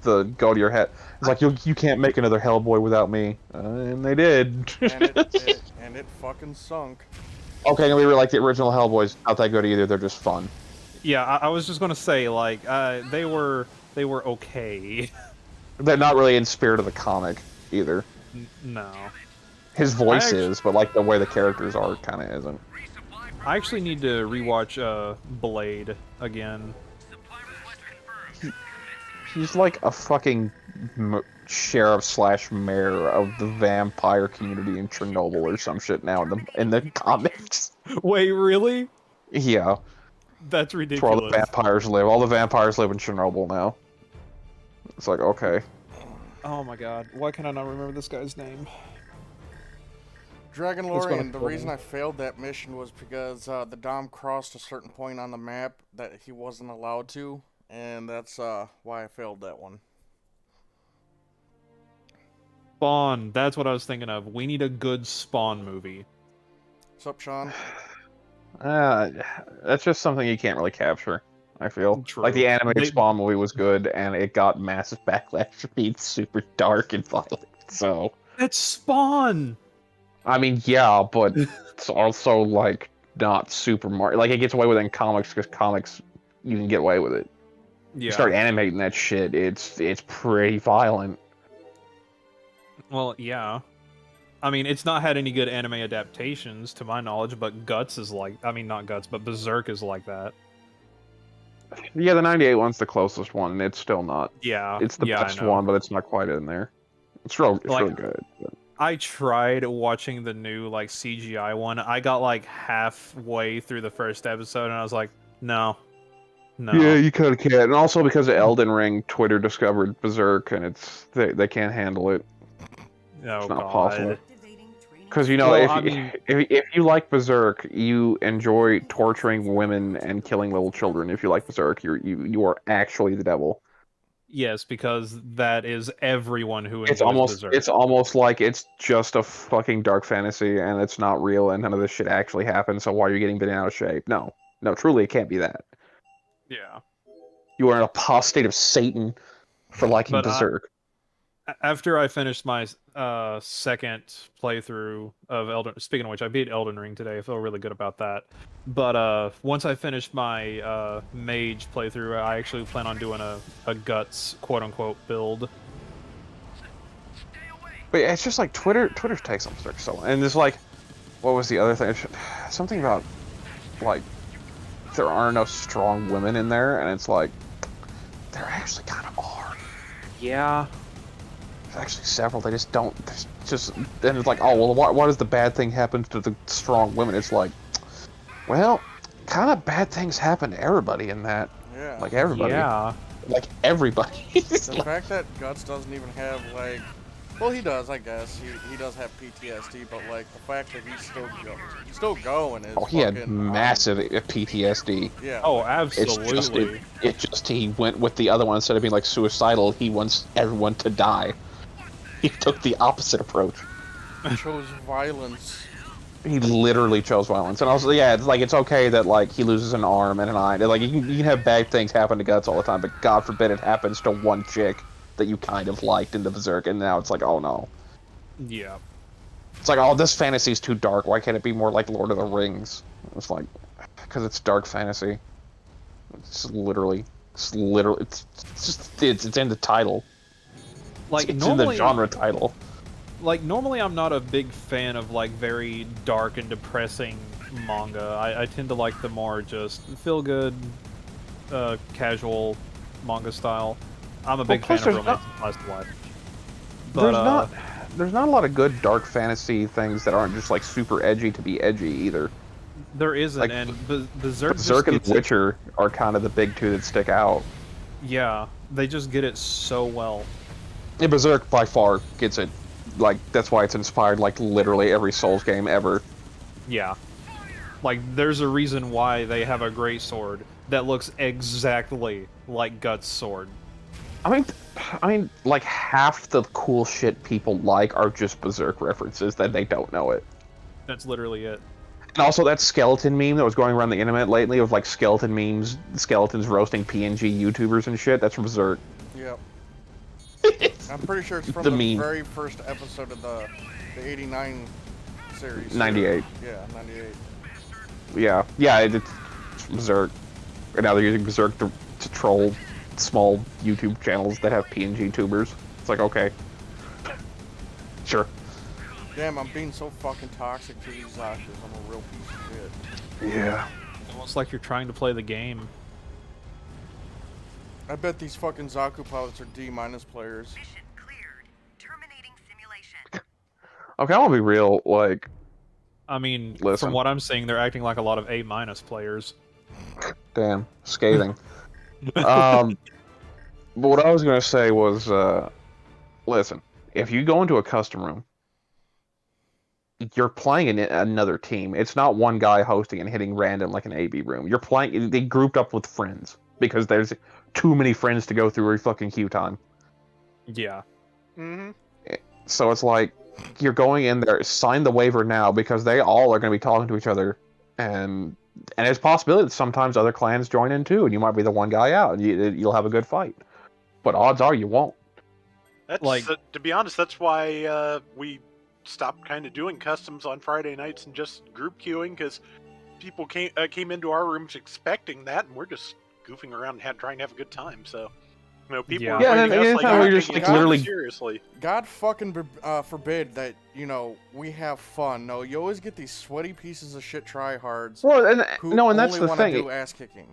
the go to your head. It's like you can't make another Hellboy without me, and they did. and it fucking sunk. Okay, and we were like the original Hellboys, not that good either. They're just fun. Yeah, I was just gonna say, like, they were okay. They're not really in spirit of the comic either. No. His voice is, but like the way the characters are, kind of isn't. I actually need to rewatch Blade again. He's like a fucking sheriff / mayor of the vampire community in Chernobyl or some shit now in the comics. Wait, really? Yeah. That's That's where ridiculous. all the vampires live. All the vampires live in Chernobyl now. It's like, okay. Oh my god, why can I not remember this guy's name? Dragon It's gonna Lorian, the kill reason me. I failed that mission was because the Dom crossed a certain point on the map that he wasn't allowed to, and that's why I failed that one. Spawn, that's what I was thinking of. We need a good Spawn movie. What's up, Sean? That's just something you can't really capture, I feel. True. Like the animated Spawn movie was good, and it got massive backlash for being super dark and violent, so... That's Spawn! I mean, yeah, but it's also, like, not super... Like, it gets away with it in comics, because comics, you can get away with it. Yeah. You start animating that shit, it's pretty violent. Well, yeah. I mean, it's not had any good anime adaptations, to my knowledge, but Guts is like... I mean, not Guts, but Berserk is like that. Yeah, the 98 one's the closest one, and it's still not. Yeah. It's the yeah, best I know. one, but it's not quite in there. It's really good. But... I tried watching the new, like, CGI one. I got, like, halfway through the first episode, and I was like, no. No. Yeah, you kind of can't. And also because of Elden Ring, Twitter discovered Berserk, and they can't handle it. Oh, It's not God. possible. Because, you know, Well, if you like Berserk, you enjoy torturing women and killing little children. If you like Berserk, you are actually the devil. Yes, because that is everyone who enjoys Berserk. It's almost like it's just a fucking dark fantasy, and it's not real, and none of this shit actually happened, so why are you getting bent out of shape? No, truly, it can't be that. Yeah. You are an apostate of Satan for liking Berserk. After I finished my second playthrough of Elden... Speaking of which, I beat Elden Ring today. I feel really good about that. But once I finished my mage playthrough, I actually plan on doing a Guts quote-unquote build. But it's just like Twitter's takes on Berserk so... And there's like... What was the other thing? Something about... Like... There are no strong women in there, and it's like... There actually kind of are. Yeah. There's actually several. They just don't. Just and it's like, oh well, why does the bad thing happen to the strong women? It's like, well, kind of bad things happen to everybody in that. Yeah. Like everybody. Yeah. Like everybody. The fact that Guts doesn't even have, like... Well, he does, I guess. He does have PTSD, but, like, the fact that he's still going is Oh, he had fucking massive PTSD. yeah. Oh, It's absolutely. just he went with the other one instead of being like suicidal. He wants everyone to die. He took the opposite approach. Chose violence. He literally chose violence, and also, yeah, it's like it's okay that like he loses an arm and an eye. Like you can have bad things happen to Guts all the time, but God forbid it happens to one chick that you kind of liked in the Berserk, and now it's like, oh no. Yeah. It's like, oh, this fantasy's too dark. Why can't it be more like Lord of the Rings? It's like, because it's dark fantasy. It's in the title. Like, It's in the genre title. Like, normally I'm not a big fan of, like, very dark and depressing manga. I tend to like the more just feel-good, casual manga style. I'm a big fan of romance and slice of life. But, There's not a lot of good dark fantasy things that aren't just, like, super edgy to be edgy, either. there isn't, like, and Berserk Berserk and just gets Witcher are kind of the big two that stick out. yeah, they just get it so well. Yeah, Berserk by far gets it. Like, that's why it's inspired, like, literally every Souls game ever. Yeah. Like, there's a reason why they have a great sword that looks exactly like Guts' sword. I mean, like half the cool shit people like are just Berserk references that they don't know it. That's literally it. And also that skeleton meme that was going around the internet lately of like skeleton memes, skeletons roasting PNG YouTubers and shit. That's from Berserk. Yep. I'm pretty sure it's from The the meme. very first episode of the 89 series. 98. Yeah, 98. Yeah, it's Berserk. And now they're using Berserk to troll small YouTube channels that have PNG tubers. It's like, okay. Sure. Damn, I'm being so fucking toxic to these Zakus. I'm a real piece of shit. Yeah. Almost like you're trying to play the game. I bet these fucking Zaku pilots are D- players. Mission cleared. Terminating simulation. Okay, I want to be real, like... I mean, Listen. from what I'm seeing, they're acting like a lot of A- players. Damn, scathing. But what I was going to say was, listen, if you go into a custom room, you're playing in another team. It's not one guy hosting and hitting random like an AB room. You're playing, they grouped up with friends, because there's too many friends to go through every fucking queue time. Yeah. Mm-hmm. So it's like, you're going in there, sign the waiver now, because they all are going to be talking to each other, and there's a possibility that sometimes other clans join in too, and you might be the one guy out, and you'll have a good fight. But odds are you won't. That's Like- to be honest, that's why we stopped kind of doing customs on Friday nights and just group queuing, because people came into our rooms expecting that, and we're just goofing around and trying to have a good time. So, you know, people Yeah. were Yeah, rating and us it's like, not "You're we're just, taking like, it literally- seriously." God fucking forbid that, you know, we have fun. No, you always get these sweaty pieces of shit tryhards Well, who no, and that's only the want to thing. do ass kicking.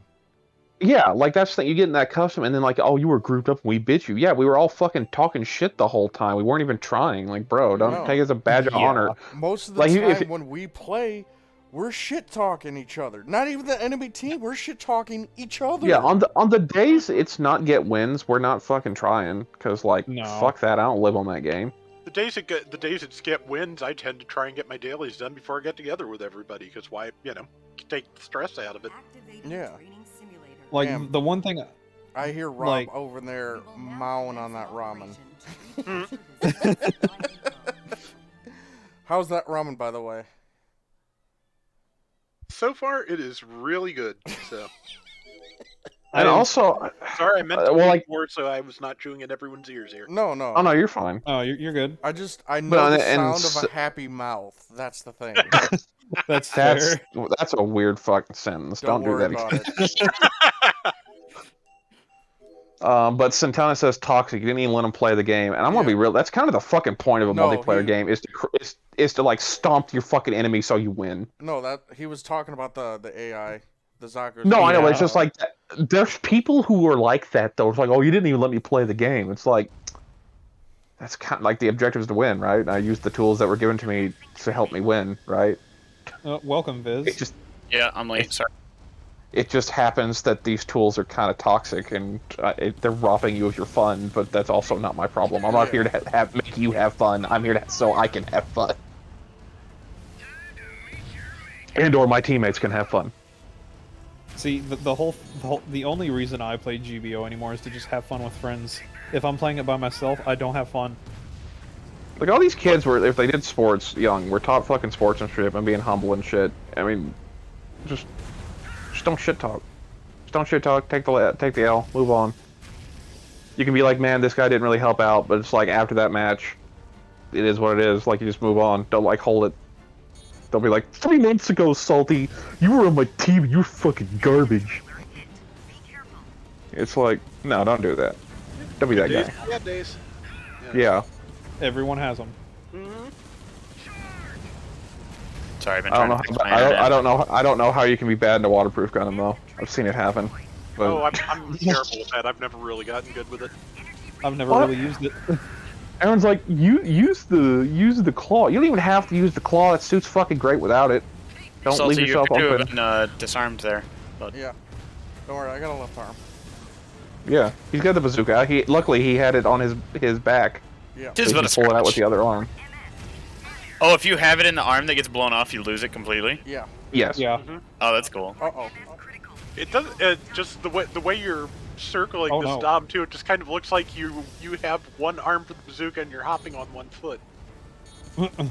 Yeah, like that's the thing. You get in that custom, and then like, oh, you were grouped up, and we bit you. Yeah, we were all fucking talking shit the whole time. We weren't even trying. Like, bro, don't No. take it as a badge of Yeah. honor. Most of the Like, time if- when we play, we're shit talking each other. Not even the enemy team. We're shit talking each other. Yeah, on the days it's not get wins, we're not fucking trying, cause like, No. fuck that. I don't live on that game. The days it skip wins, I tend to try and get my dailies done before I get together with everybody, because why, you know, take the stress out of it. Activating Yeah. training simulator. Like, Damn. the one thing... I hear Rob Like- over there We will now mowing on commence that ramen. operation to recapture this valuable. How's that ramen, by the way? So far, it is really good. So And I- also, sorry, I meant to well, be like, more, so I was not chewing in everyone's ears here. No, no. oh no, you're fine. Oh, you're good. I know But, the and sound of s- a happy mouth. That's the thing. That's That's fair. that's a weird fucking sentence. Don't do worry that about again. it. But Santana says toxic. You didn't even let him play the game, and I'm gonna be real. That's kind of the fucking point of a No, multiplayer he- game is to like stomp your fucking enemy so you win. No, that he was talking about the AI, the Zaku. No, I know. But it's Yeah. just like there's people who are like that though. It's like, oh, you didn't even let me play the game. It's like that's kind of like the objective is to win, right? I used the tools that were given to me to help me win, right? Welcome, Viz. It just Yeah, I'm late. Sorry. it just happens that these tools are kind of toxic and they're robbing you of your fun. But that's also not my problem. I'm not here to make you have fun. I'm here so I can have fun, and/or my teammates can have fun. See, the only reason I play GBO anymore is to just have fun with friends. If I'm playing it by myself, I don't have fun. Like all these kids were, if they did sports young, were taught fucking sportsmanship and being humble and shit. I mean, just don't shit talk. Just don't shit talk. Take the L. Move on. You can be like, man, this guy didn't really help out, but it's like after that match, it is what it is. Like you just move on. Don't like hold it. Don't be like 3 months ago, Salty. You were on my team. You're fucking garbage. Be careful. It's like, no, don't do that. Don't be that Days, guy. yeah, days. Yeah. Everyone has them. Mm-hmm. Sorry, I've been I don't trying know. to fix my internet. I don't know how you can be bad in a waterproof Gundam though. I've seen it happen. But Oh, I'm terrible with that. I've never really gotten good with it. I've never What? really used it. everyone's like, you use the claw. You don't even have to use the claw. That suit's fucking great without it. Don't Salty, leave yourself you could open. have been disarmed there. But Yeah. Don't worry, I got a left arm. Yeah, he's got the bazooka. Luckily he had it on his back. Yeah. Tis So he but can a pull it out with scratch. the other arm. Oh, if you have it in the arm that gets blown off, you lose it completely. Yeah. Yes. Yeah. Oh, that's cool. Uh-oh. It does. Just the way your circling Oh, this no. dom too. It just kind of looks like you have one arm for the bazooka and you're hopping on one foot.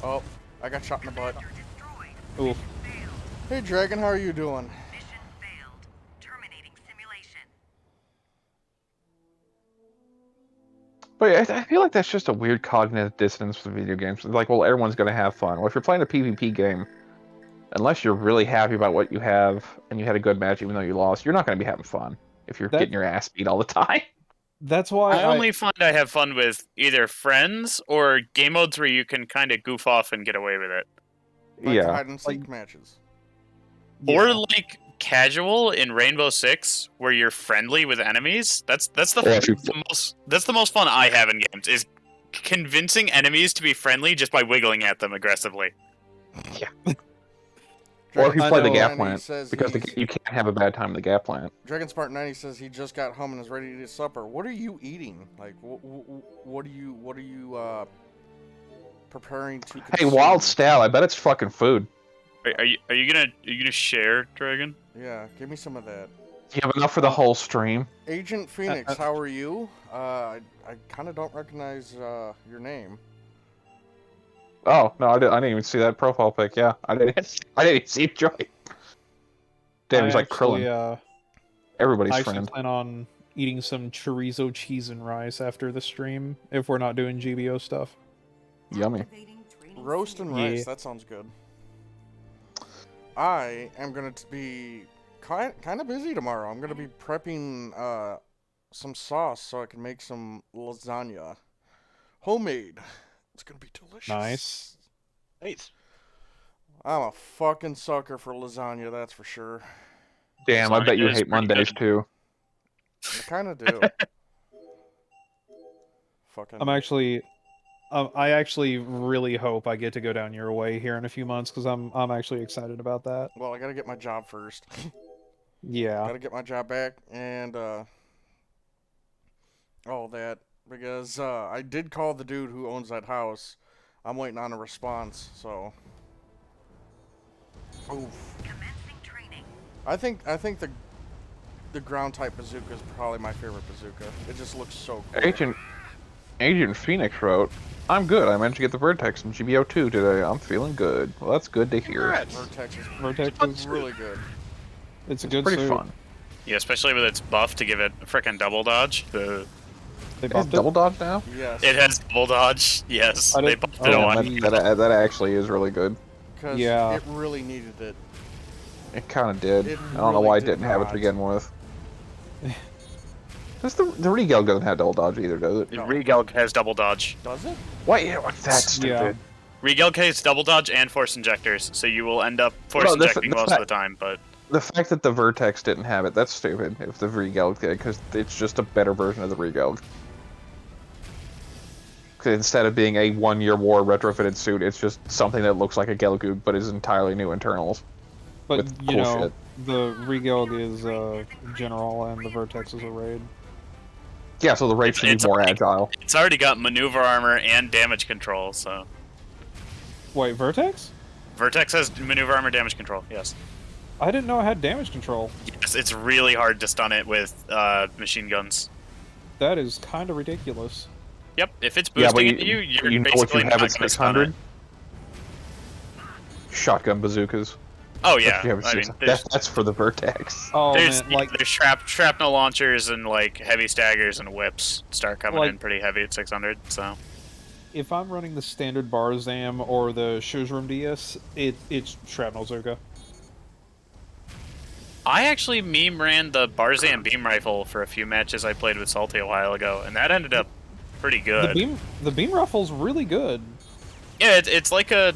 Oh, I got shot in the butt. Destroyed. Oof. Failed. Hey, Dragon, how are you doing? Mission failed. Terminating simulation. But yeah, I feel like that's just a weird cognitive dissonance with video games. Like, well, everyone's going to have fun. Well, if you're playing a PvP game, unless you're really happy about what you have and you had a good match even though you lost, you're not going to be having fun if you're getting your ass beat all the time. That's why I only find I have fun with either friends or game modes where you can kind of goof off and get away with it. Like Yeah. hide and seek matches. Or like casual in Rainbow Six, where you're friendly with enemies. That's the most fun I have in games is convincing enemies to be friendly just by wiggling at them aggressively. Or if you I play the know, gap and he plant, says because he's- you can't have a bad time in the gap plant. Dragon Spartan 90 says he just got home and is ready to eat his supper. What are you eating? Like, what are you preparing to Hey, consume? Wild Style, I bet it's fucking food. Are you gonna share, Dragon? Yeah, give me some of that. Do you have enough for the whole stream? Agent Phoenix, how are you? I kind of don't recognize your name. Oh, no, I didn't even see that profile pic. Yeah, I didn't even see it join. Damn, he's like Krillin. Everybody's I actually friend. plan on eating some chorizo cheese and rice after the stream if we're not doing GBO stuff. Yummy. Activating training Roast and simulation. rice, Yeah. that sounds good. I am going to be kind of busy tomorrow. I'm going to be prepping some sauce so I can make some lasagna. Homemade. It's going to be delicious. Nice. Nice. I'm a fucking sucker for lasagna, that's for sure. Damn, I bet you Lasagna is hate pretty Mondays good. too. I kind of do. Fucking. I actually really hope I get to go down your way here in a few months because I'm actually excited about that. Well, I got to get my job first. Yeah. Got to get my job back and all that because I did call the dude who owns that house. I'm waiting on a response, so. Oof. Commencing training. I think the ground type bazooka is probably my favorite bazooka. It just looks so cool. Agent Phoenix wrote, "I'm good. I managed to get the Vertex in GBO 2 today. I'm feeling good." Well, that's good to hear. Congrats. Vertex is really good. It's a It's good pretty suit. fun. Yeah, especially with its buff to give it frickin' double dodge. They It has buffed double it. dodge now? Yes. It has double dodge. Yes, I they didn't- buffed oh, it Yeah, on. that actually is really good. Because Yeah. it really needed it. It kind of did. It I don't know really why it did didn't have it to not. begin with. The Regal doesn't have double dodge either, does it? No. Regal has double dodge. Does it? Why? Yeah, that's stupid. Yeah. Regal has double dodge and force injectors, so you will end up force No, the injecting fa- most of the time. But The fact that the Vertex didn't have it, that's stupid. If the Regal did, because it's just a better version of the Regal. 'Cause instead of being a one-year war retrofitted suit, it's just something that looks like a Gelgoog, but is entirely new internals. But with you cool know, shit. the Regalg is general and the Vertex is a raid. Yeah, so the raid should It's be more already- agile. it's already got maneuver armor and damage control, so Wait, Vertex? Vertex has maneuver armor, damage control. Yes, I didn't know it had damage control. yes, it's really hard to stun it with machine guns. That is kind of ridiculous. Yep, if it's Yeah, but boosting into you, you're you know what basically you have not at gonna stun 600? it. Shotgun bazookas. Oh That's yeah, what you have at I mean, 600. there's, That's for the Vertex. Oh there's, man, like there's shrapnel launchers and like heavy staggers and whips start coming Like- in pretty heavy at 600. So if I'm running the standard Barzam or the Shuzrum DS, it's Shrapnel Zerga. I actually ran the Barzan beam rifle for a few matches I played with Salty a while ago, and that ended up pretty good. The beam rifle's really good. Yeah, it's like a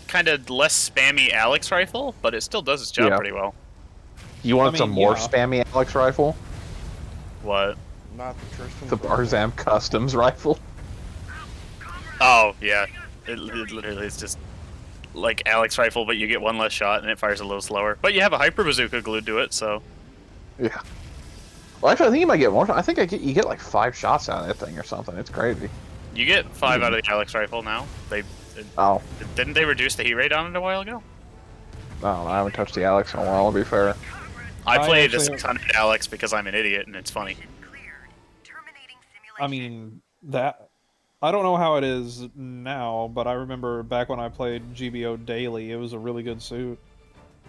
kind of less spammy Alex rifle, but it still does its job Yeah. pretty well. You want I some mean, more yeah. spammy Alex rifle? What? Not the Tristan. The Barzam Customs rifle? Oh yeah, it literally is just like Alex rifle, but you get one less shot and it fires a little slower. But you have a hyper bazooka glued to it, so Yeah. Well, actually, I think you might get more. I think you get like 5 shots out of that thing or something. It's crazy. you get 5 out of the Alex rifle now. Oh, Didn't they reduce the heat rate on it a while ago? I don't know. I haven't touched the Alex in a while, to be fair. I play the actually- 600 Alex because I'm an idiot and it's funny. Mission cleared. Terminating simulation. I mean, that... I don't know how it is now, but I remember back when I played GBO daily, it was a really good suit.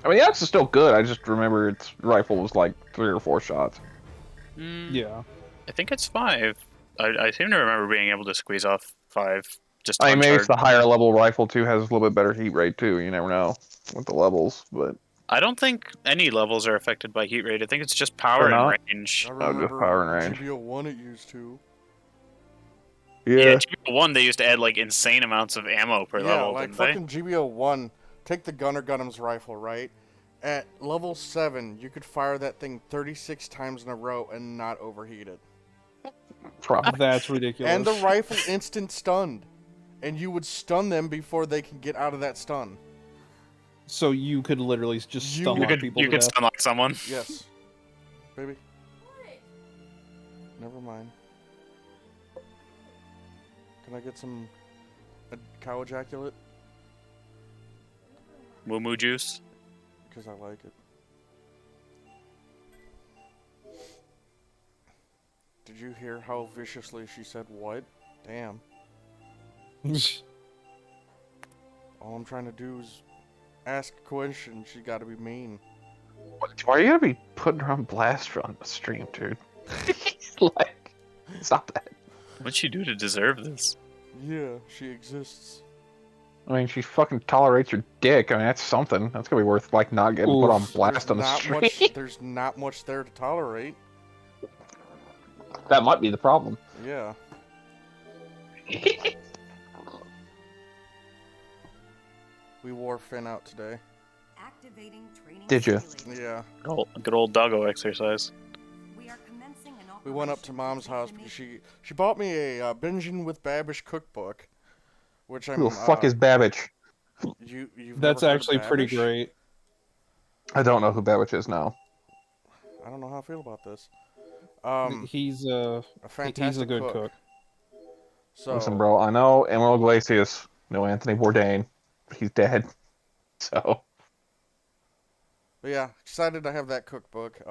I mean, that's still good. I just remember its rifle was like 3 or 4 shots. Yeah. I think it's 5. I seem to remember being able to squeeze off 5. Just I mean, maybe it's uncharged. the higher level rifle too has a little bit better heat rate too. You never know with the levels, but I don't think any levels are affected by heat rate. I think it's just power They're and not? range. I Oh, just remember power and range. GBO 1 it used to. Yeah, GBO 1 they used to add like insane amounts of ammo per Yeah, level, like didn't they? fucking GBO 1, take the Gunner Gundam's rifle, right? At level 7, you could fire that thing 36 times in a row and not overheat it. probably. That's ridiculous. And the rifle instant stunned. And you would stun them before they can get out of that stun. So you could literally just You stun You lock could people you to could death. stun lock someone. Yes. Baby. Never mind. Can I get some cow ejaculate? Moo moo juice. Because I like it. Did you hear how viciously she said what? Damn. All I'm trying to do is ask a question. She gotta be mean. Why are you gonna be putting her on blast on the stream, dude? Like, stop that. What'd she do to deserve this? Yeah, she exists. I mean, she fucking tolerates your dick. I mean, that's something. That's gonna be worth like not getting put on Oof. blast on the stream. There's not much there to tolerate. That might be the problem. Yeah. We wore Finn out today. Activating training Did ya? simulation. Yeah. Good old doggo exercise. We are commencing an We went up to operation Mom's house automation. because she bought me a Binging with Babish cookbook, which I'm. Who the fuck is Babbage? You've That's never heard of actually pretty Babish? great. I don't know who Babbage is now. I don't know how I feel about this. He's A fantastic he's a good cook. So, Listen, bro, I know Emerald Glacius, no Anthony Bourdain. He's dead. So, but yeah, excited to have that cookbook.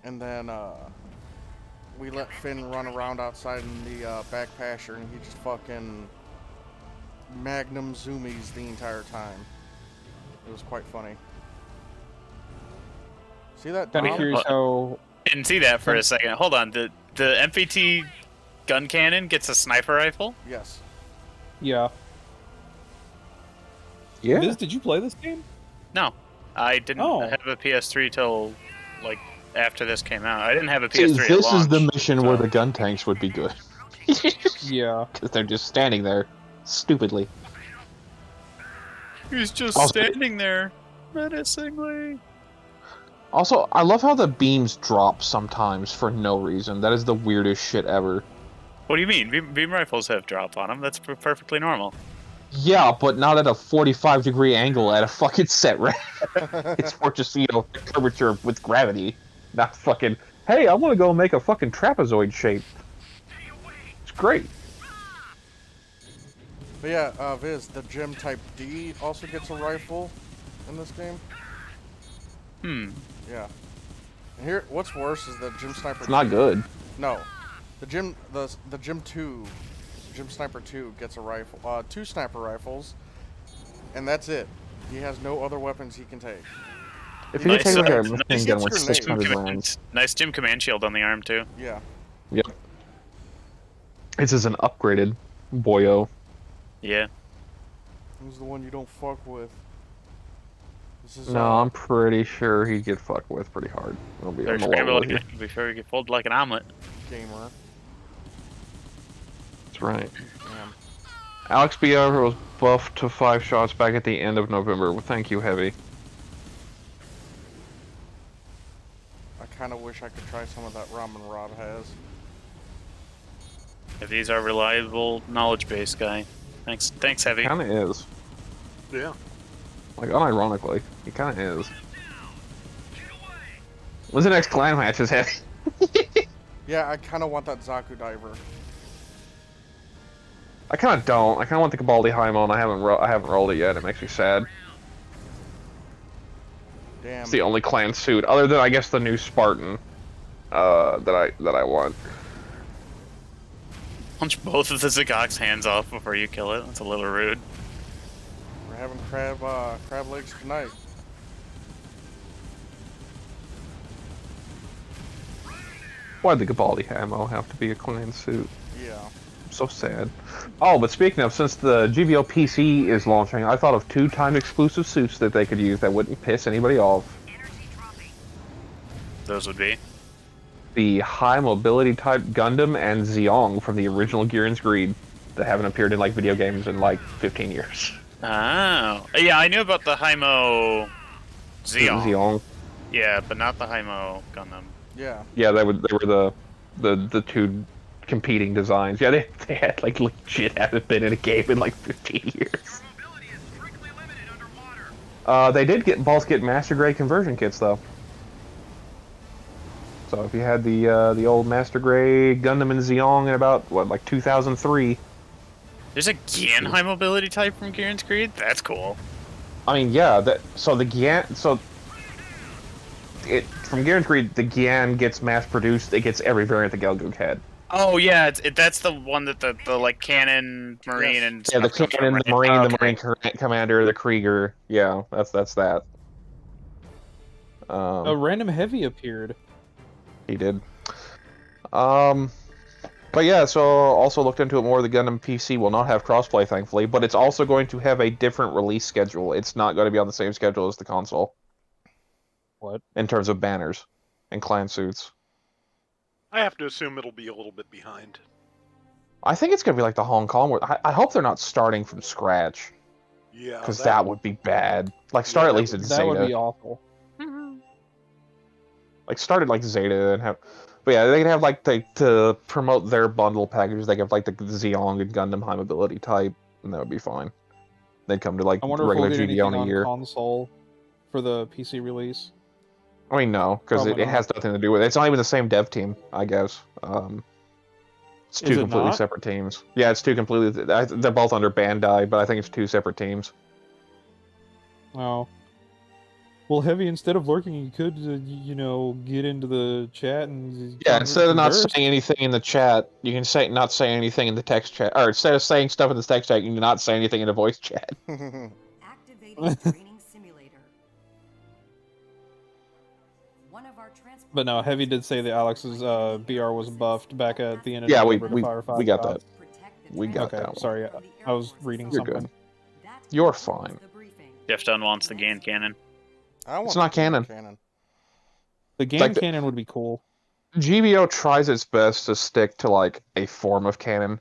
And then we let Finn run around outside in the back pasture, and he just fucking magnum zoomies the entire time. It was quite funny. See that? Kind of Dom? curious how. Didn't see that for a second. Hold on. The MPT gun cannon gets a sniper rifle. Yes. Yeah. yeah. Viz, did you play this game? No, I didn't Oh. have a PS3 till like after this came out. I didn't have a See, PS3 at this is launch, the mission where so- the gun tanks would be good. Yeah. Because they're just standing there, stupidly. He's just Also- standing there, menacingly. Also, I love how the beams drop sometimes for no reason. That is the weirdest shit ever. What do you mean? Beam rifles have drop on them. That's perfectly normal. Yeah, but not at a 45-degree angle at a fucking set rate. It's more just, you know, curvature with gravity. Not fucking, hey, I want to go make a fucking trapezoid shape. It's great. But yeah, Viz, the Gem Type D also gets a rifle in this game. Yeah. And here, what's worse is the Gem Sniper. It's not good. No, the Gem 2, Gem Sniper 2 gets a rifle, 2 sniper rifles, and that's it. He has no other weapons he can take. If you could take like a machine nice gun with grenade. 600 rounds. Nice Jim Command shield on the arm too. Yeah. Yep. This is an upgraded boyo. Yeah. Who's the one you don't fuck with? This is No, I'm pretty sure he'd get fucked with pretty hard. It'll be There's on the level scramble with you. before you get folded like an omelet. Gamer. That's right. Damn. Alex BR was buffed to 5 shots back at the end of November. Well, thank you, Heavy. I kind of wish I could try some of that ramen Rob has. If he's our reliable knowledge base guy. Thanks, Heavy. Kinda is. Yeah. Like, unironically, he kinda is. When's the next clan match is Heavy? Yeah, I kind of want that Zaku diver. I kinda don't. I kinda want the Cabaldi Haimon. I haven't rolled it yet. It makes me sad. Damn. It's the only clan suit, other than I guess the new Spartan, that I want. Punch both of the Zagok's hands off before you kill it. That's a little rude. We're having crab legs tonight. Why'd the Gabaldi ammo have to be a clan suit? Yeah. So sad. Oh, but speaking of, since the GVO PC is launching, I thought of 2 timed exclusive suits that they could use that wouldn't piss anybody off. Those would be. The high mobility type Gundam and Zeong from the original Gihren's Greed that haven't appeared in like video games in like 15 years. Oh. Yeah, I knew about the Hymo Zeong. Yeah, but not the Hymo Gundam. Yeah. Yeah, they were the 2 competing designs. Yeah, they had like legit haven't been in a game in like 15 years. They did get Master Grade conversion kits though. So if you had the old Master Grade Gundam and Zeong in about what, like 2003. There's a Gian high mobility type from Gihren's Greed? That's cool. I mean, yeah, from Gihren's Greed, the Gian gets mass produced. It gets every variant the Gelgoog had. Oh yeah, that's the one that the like cannon, marine, and Yeah, the stuff comes cannon, from, the right? marine, Oh, the okay. marine commander, the Krieger. Yeah, that's that. A random heavy appeared. He did. But yeah, so also looked into it more. The Gundam PC will not have crossplay, thankfully, but it's also going to have a different release schedule. It's not going to be on the same schedule as the console. What? In terms of banners and clan suits. I have to assume it'll be a little bit behind. I think it's going to be like the Hong Kong one. I hope they're not starting from scratch. Yeah, Because that would be bad. Like, start Yeah, at least at That would be Zeta. awful. Like, start at like Zeta and have... But yeah, they can have like, to promote their bundle packages, they can have like the Zeong and Gundam high mobility type, and that would be fine. They'd come to like I wonder if we'll regular get GDO anything in a on year. console for the PC release. I mean, no, because Probably it not. has nothing to do with it. It's not even the same dev team, I guess. It's Is two it completely not? separate teams. Yeah, it's 2 completely... They're both under Bandai, but I think it's 2 separate teams. Oh. Well, Heavy, instead of lurking, you could, get into the chat and... Yeah, instead of not converse. saying anything in the chat, you can not say anything in the text chat. Or instead of saying stuff in the text chat, you can not say anything in the voice chat. Activating training simulator. One of our transport But no, Heavy did say that Alex's BR was buffed back at the end of Yeah, November to Fire 5 we got shots. that. We got Okay, that one. sorry, I was reading You're something. good. You're fine. Jeff Dunn wants the Gan cannon. I want It's not the canon. The game Like cannon would be cool. GBO tries its best to stick to, like, a form of canon.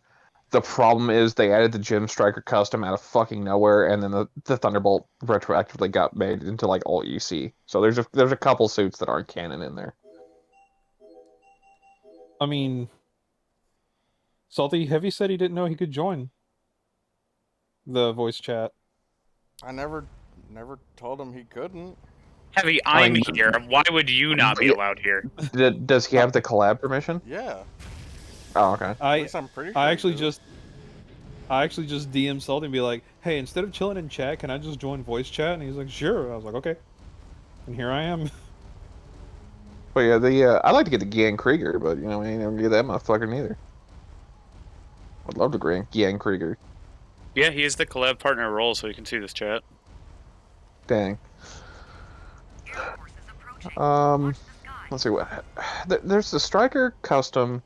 The problem is they added the Gem Striker custom out of fucking nowhere, and then the Thunderbolt retroactively got made into, like, all EC. So there's a couple suits that aren't canon in there. I mean, Salty Heavy said he didn't know he could join the voice chat. I never told him he couldn't. Heavy, I I'm mean- here. Why would you not be allowed here? Does he have the collab permission? Yeah. Oh, okay. At I least I'm pretty sure I he actually does. just DM Salty and be like, hey, instead of chilling in chat, can I just join voice chat? And he's like, sure. I was like, okay. And here I am. But yeah, I'd like to get the Gian Krieger, but, I ain't never get that motherfucker neither. I'd love to bring Gian Krieger. Yeah, he is the collab partner role, so you can see this chat. Dang. Let's see what. There's the Striker custom,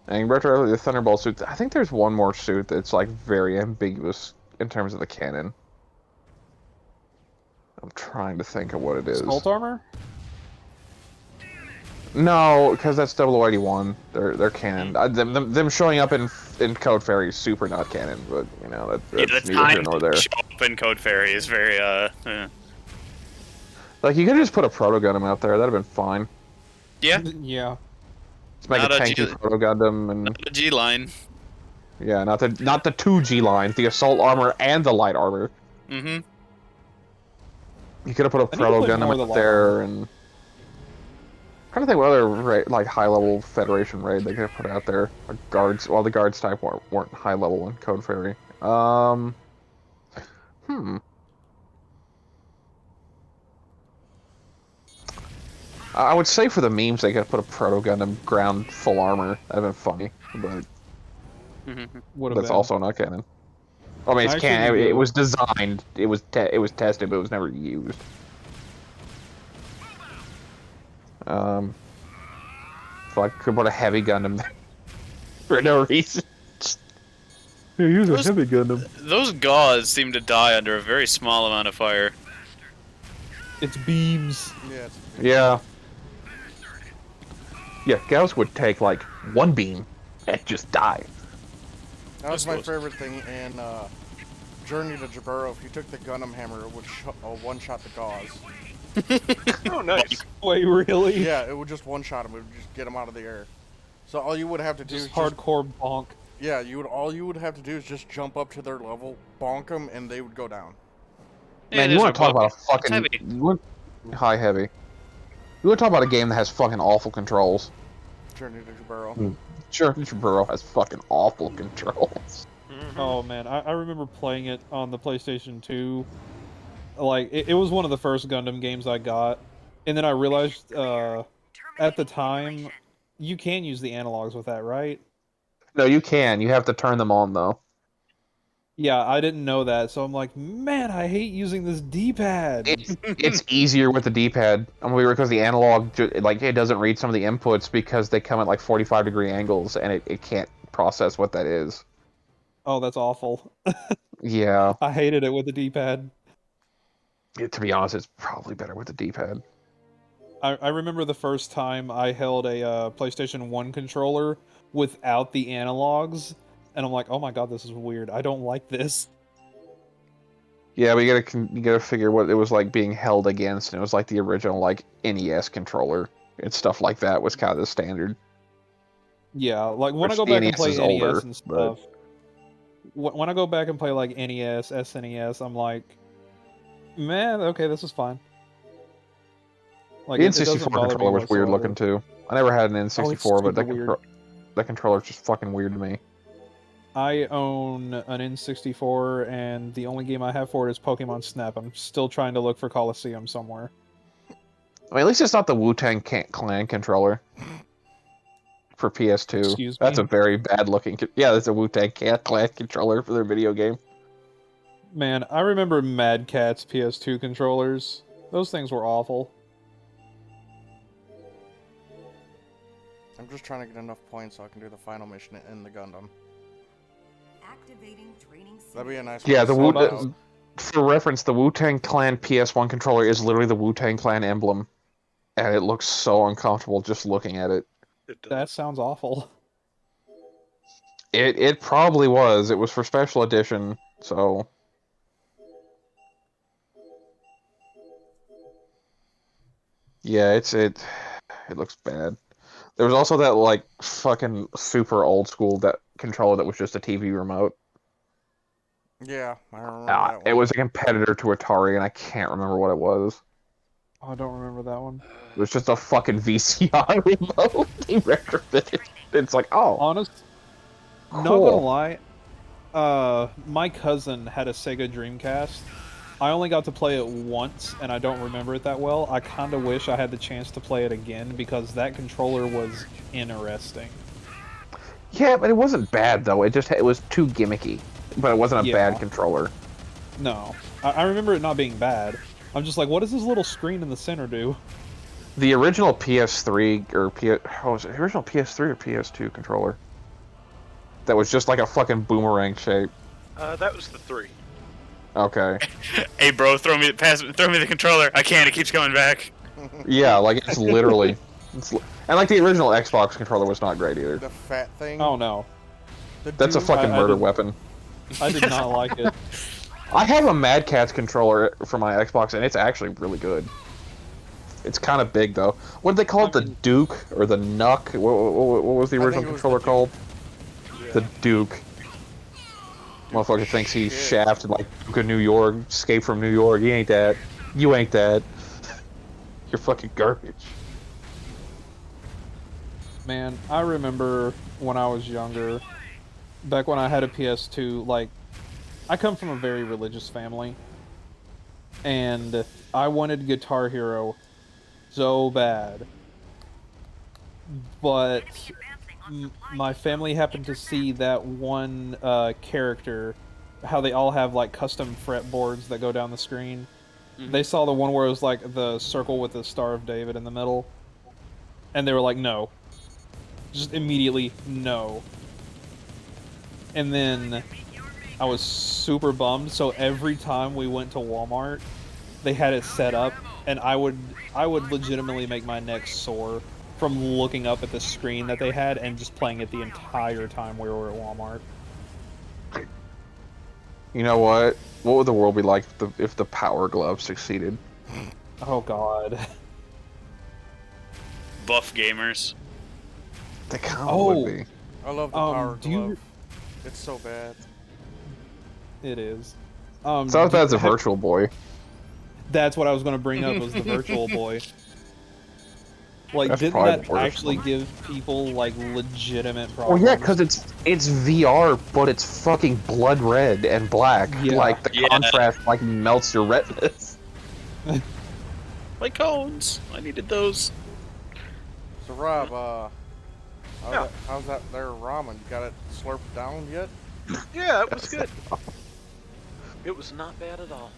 and retro the Thunderbolt suit. I think there's one more suit that's like very ambiguous in terms of the canon. I'm trying to think of what it is. Sculpt armor? No, because that's 0081. They're canon. Them showing up in Code Fairy is super not canon, but Yeah, that's the neither here time nor there. to show up in Code Fairy is very Like you could just put a Proto Gundam out there. That'd have been fine. Yeah, Yeah. Let's make Not a a tanky G- Proto Gundam and the G line. yeah, not the 2G line, the assault armor and the light armor. Mm-hmm. You could have put a I need to Proto play more of Gundam the out light there, armor. and I'm trying to think what other like high level Federation raid they could have put out there. Like guards, well, the guards type weren't high level in Code Fairy. I would say for the memes, they could put a Proto Gundam ground full armor. That'd been funny, but that's also not canon. I mean, it's canon. It was designed. It was tested, but it was never used. So I could put a heavy Gundam there for no reason. Yeah, use a heavy Gundam. Those gauze seem to die under a very small amount of fire. It's beams. Yeah. Yeah, Gauss would take like one beam and just die. That was my favorite thing in Journey to Jaburo. If you took the Gundam hammer, it would one-shot the gauze. Oh, nice. Wait, really? Yeah, it would just one-shot him. It would just get him out of the air. So all you would have to do is hardcore bonk. Yeah, all you would have to do is just jump up to their level, bonk them, and they would go down. Man, you want to talk about a fucking high heavy? You want to talk about a game that has fucking awful controls? Journey to Jaburo. Journey to Jaburo has fucking awful controls. Oh man, I remember playing it on the PlayStation 2. Like, it was one of the first Gundam games I got. And then I realized, at the time, you can use the analogs with that, right? No, you can. You have to turn them on, though. Yeah, I didn't know that, so I'm like, man, I hate using this D-pad. It's easier with the D-pad. Because the analog, it doesn't read some of the inputs because they come at, 45-degree angles, and it can't process what that is. Oh, that's awful. Yeah. I hated it with the D-pad. To be honest, it's probably better with the D-pad. I remember the first time I held a PlayStation 1 controller without the analogs, and I'm like, oh my god, this is weird. I don't like this. Yeah, but you gotta figure what it was like being held against, and it was like the original NES controller and stuff like that was kind of the standard. Yeah, like when I go back and play NES and stuff, when I go back and play like NES, SNES, I'm like, man, okay, this is fine. Like, the N64 controller was weird looking too. I never had an N64, but that controller's just fucking weird to me. I own an N64, and the only game I have for it is Pokemon Snap. I'm still trying to look for Coliseum somewhere. I mean, at least it's not the Wu-Tang Clan controller for PS2. Excuse me? That's a very bad looking... Yeah, that's a Wu-Tang Clan controller for their video game. Man, I remember Mad Catz PS2 controllers. Those things were awful. I'm just trying to get enough points so I can do the final mission in the Gundam. Activating training That'd be a nice Yeah, one. for reference, the Wu-Tang Clan PS1 controller is literally the Wu-Tang Clan emblem. And it looks so uncomfortable just looking at it. That sounds awful. It probably was. It was for special edition, so... Yeah, it looks bad. There was also that, fucking super old school controller that was just a TV remote. Yeah, I remember that one. It was a competitor to Atari, and I can't remember what it was. Oh, I don't remember that one. It was just a fucking VCI remote. They retrofitted. It's like, oh. Honest, cool. Not gonna lie, my cousin had a Sega Dreamcast. I only got to play it once, and I don't remember it that well. I kind of wish I had the chance to play it again, because that controller was interesting. Yeah, but it wasn't bad, though. It was too gimmicky. But it wasn't a bad controller. No. I remember it not being bad. I'm just like, what does this little screen in the center do? The original PS3, was it the original PS3 or PS2 controller? That was just like a fucking boomerang shape. That was the 3. Okay. Hey, bro, throw me the controller. I can't. It keeps coming back. Yeah, it's literally... And the original Xbox controller was not great either. The fat thing? Oh, no. That's a fucking murder weapon. I did not like it. I have a Mad Catz controller for my Xbox, and it's actually really good. It's kind of big, though. What did they call it? The Duke? Or the Nuck? What was the original controller called? Yeah. The Duke. Motherfucker thinks he's shafted like Duke of New York, escape from New York. He ain't that. You ain't that. You're fucking garbage. Man, I remember when I was younger, back when I had a PS2, I come from a very religious family, and I wanted Guitar Hero so bad. But my family happened to see that one character, how they all have like custom fretboards that go down the screen. They saw the one where it was like the circle with the Star of David in the middle, and they were like, no. Just immediately, no. And then I was super bummed, so every time we went to Walmart, they had it set up, and I would legitimately make my neck sore from looking up at the screen that they had and just playing it the entire time we were at Walmart. You know what? What would the world be like if the Power Glove succeeded? Oh god. Buff gamers. They kind of would be. I love the Power do you- Glove. It's so bad. It is. So that's a Virtual Boy. That's what I was going to bring up, was the Virtual Boy. Like, That's didn't probably that worse. actually give people, like, legitimate Well, problems? yeah, because it's VR, but it's fucking blood red and black. Yeah. Like, the Yeah. contrast, like, melts your retinas. My cones. I needed those. So Rob, Yeah. how's that there ramen? You got it slurped down yet? Yeah, it was good. It was not bad at all.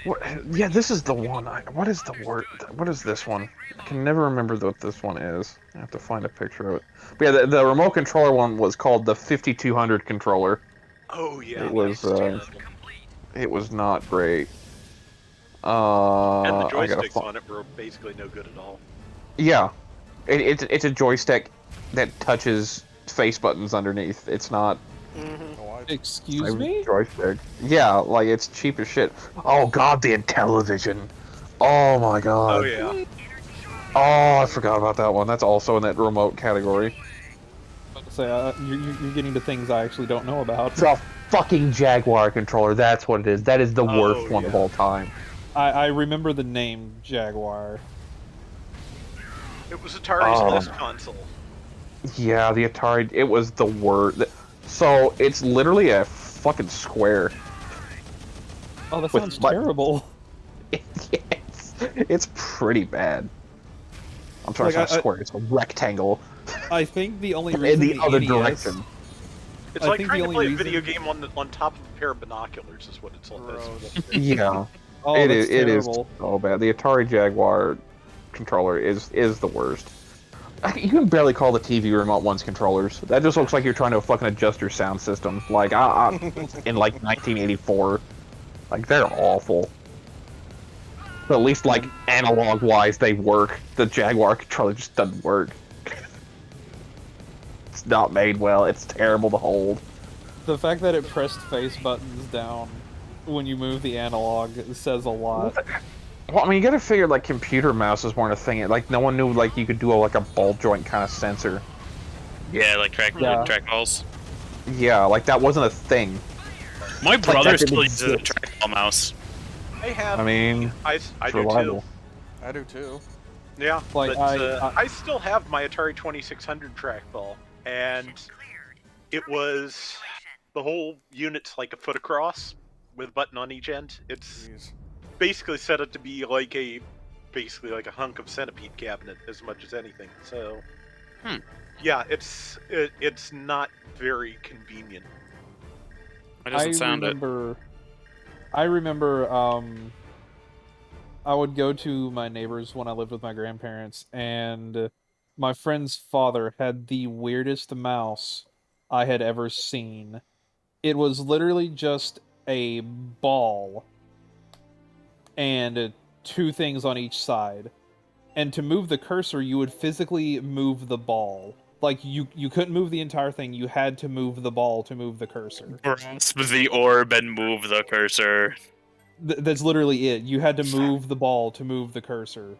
What, yeah, this is the one. What is the word? What is this one? I can never remember what this one is. I have to find a picture of it. But yeah, the remote controller one was called the 5200 controller. Oh yeah, It was, that terrible. It was not great. And the I gotta joysticks on it were basically no good at all. Yeah, it's a joystick that touches face buttons underneath. It's not Excuse a me? joystick. Yeah, like it's cheap as shit. Oh god, the Intellivision. Oh my god. Oh yeah. Oh, I forgot about that one. That's also in that remote category. Say, you're getting to things I actually don't know about. It's a fucking Jaguar controller. That's what it is. That is the worst one of yeah. all time. I remember the name Jaguar. It was Atari's Oh. last console. Yeah, the Atari. It was the worst. So it's literally a fucking square. Oh, that With sounds what- terrible. It's pretty bad. I'm sorry, Like, it's not a square. It's a rectangle I think the only in reason the other NES direction. It's I like think trying the to only play a video reason- game on top of a pair of binoculars is what it's like. Gross. Yeah, Oh, it that's is. It is terrible. so bad. The Atari Jaguar controller is the worst. You can barely call the TV remote ones controllers. That just looks like you're trying to fucking adjust your sound system. Like in like 1984. Like they're awful. But at least like analog wise they work. The Jaguar controller just doesn't work. It's not made well. It's terrible to hold. The fact that it pressed face buttons down when you move the analog says a lot. Well, I mean, you gotta figure like computer mouses weren't a thing. Like no one knew like you could do like a ball joint kind of sensor. Yeah, like Yeah. trackballs. Yeah, like that wasn't a thing. My brother that didn't still uses a exist. trackball mouse. I have. I mean, I it's do reliable. too. I do too. Yeah, Like, but I still have my Atari 2600 trackball, and it was the whole unit's like a foot across with a button on each end. It's Jeez. basically set up to be like a hunk of centipede cabinet as much as anything. So, yeah, it's not very convenient. It doesn't sound it. I remember I would go to my neighbors when I lived with my grandparents, and my friend's father had the weirdest mouse I had ever seen. It was literally just a ball and two things on each side. And to move the cursor, you would physically move the ball. Like, you couldn't move the entire thing, you had to move the ball to move the cursor. Grasp the orb and move the cursor. That's literally it. You had to move the ball to move the cursor.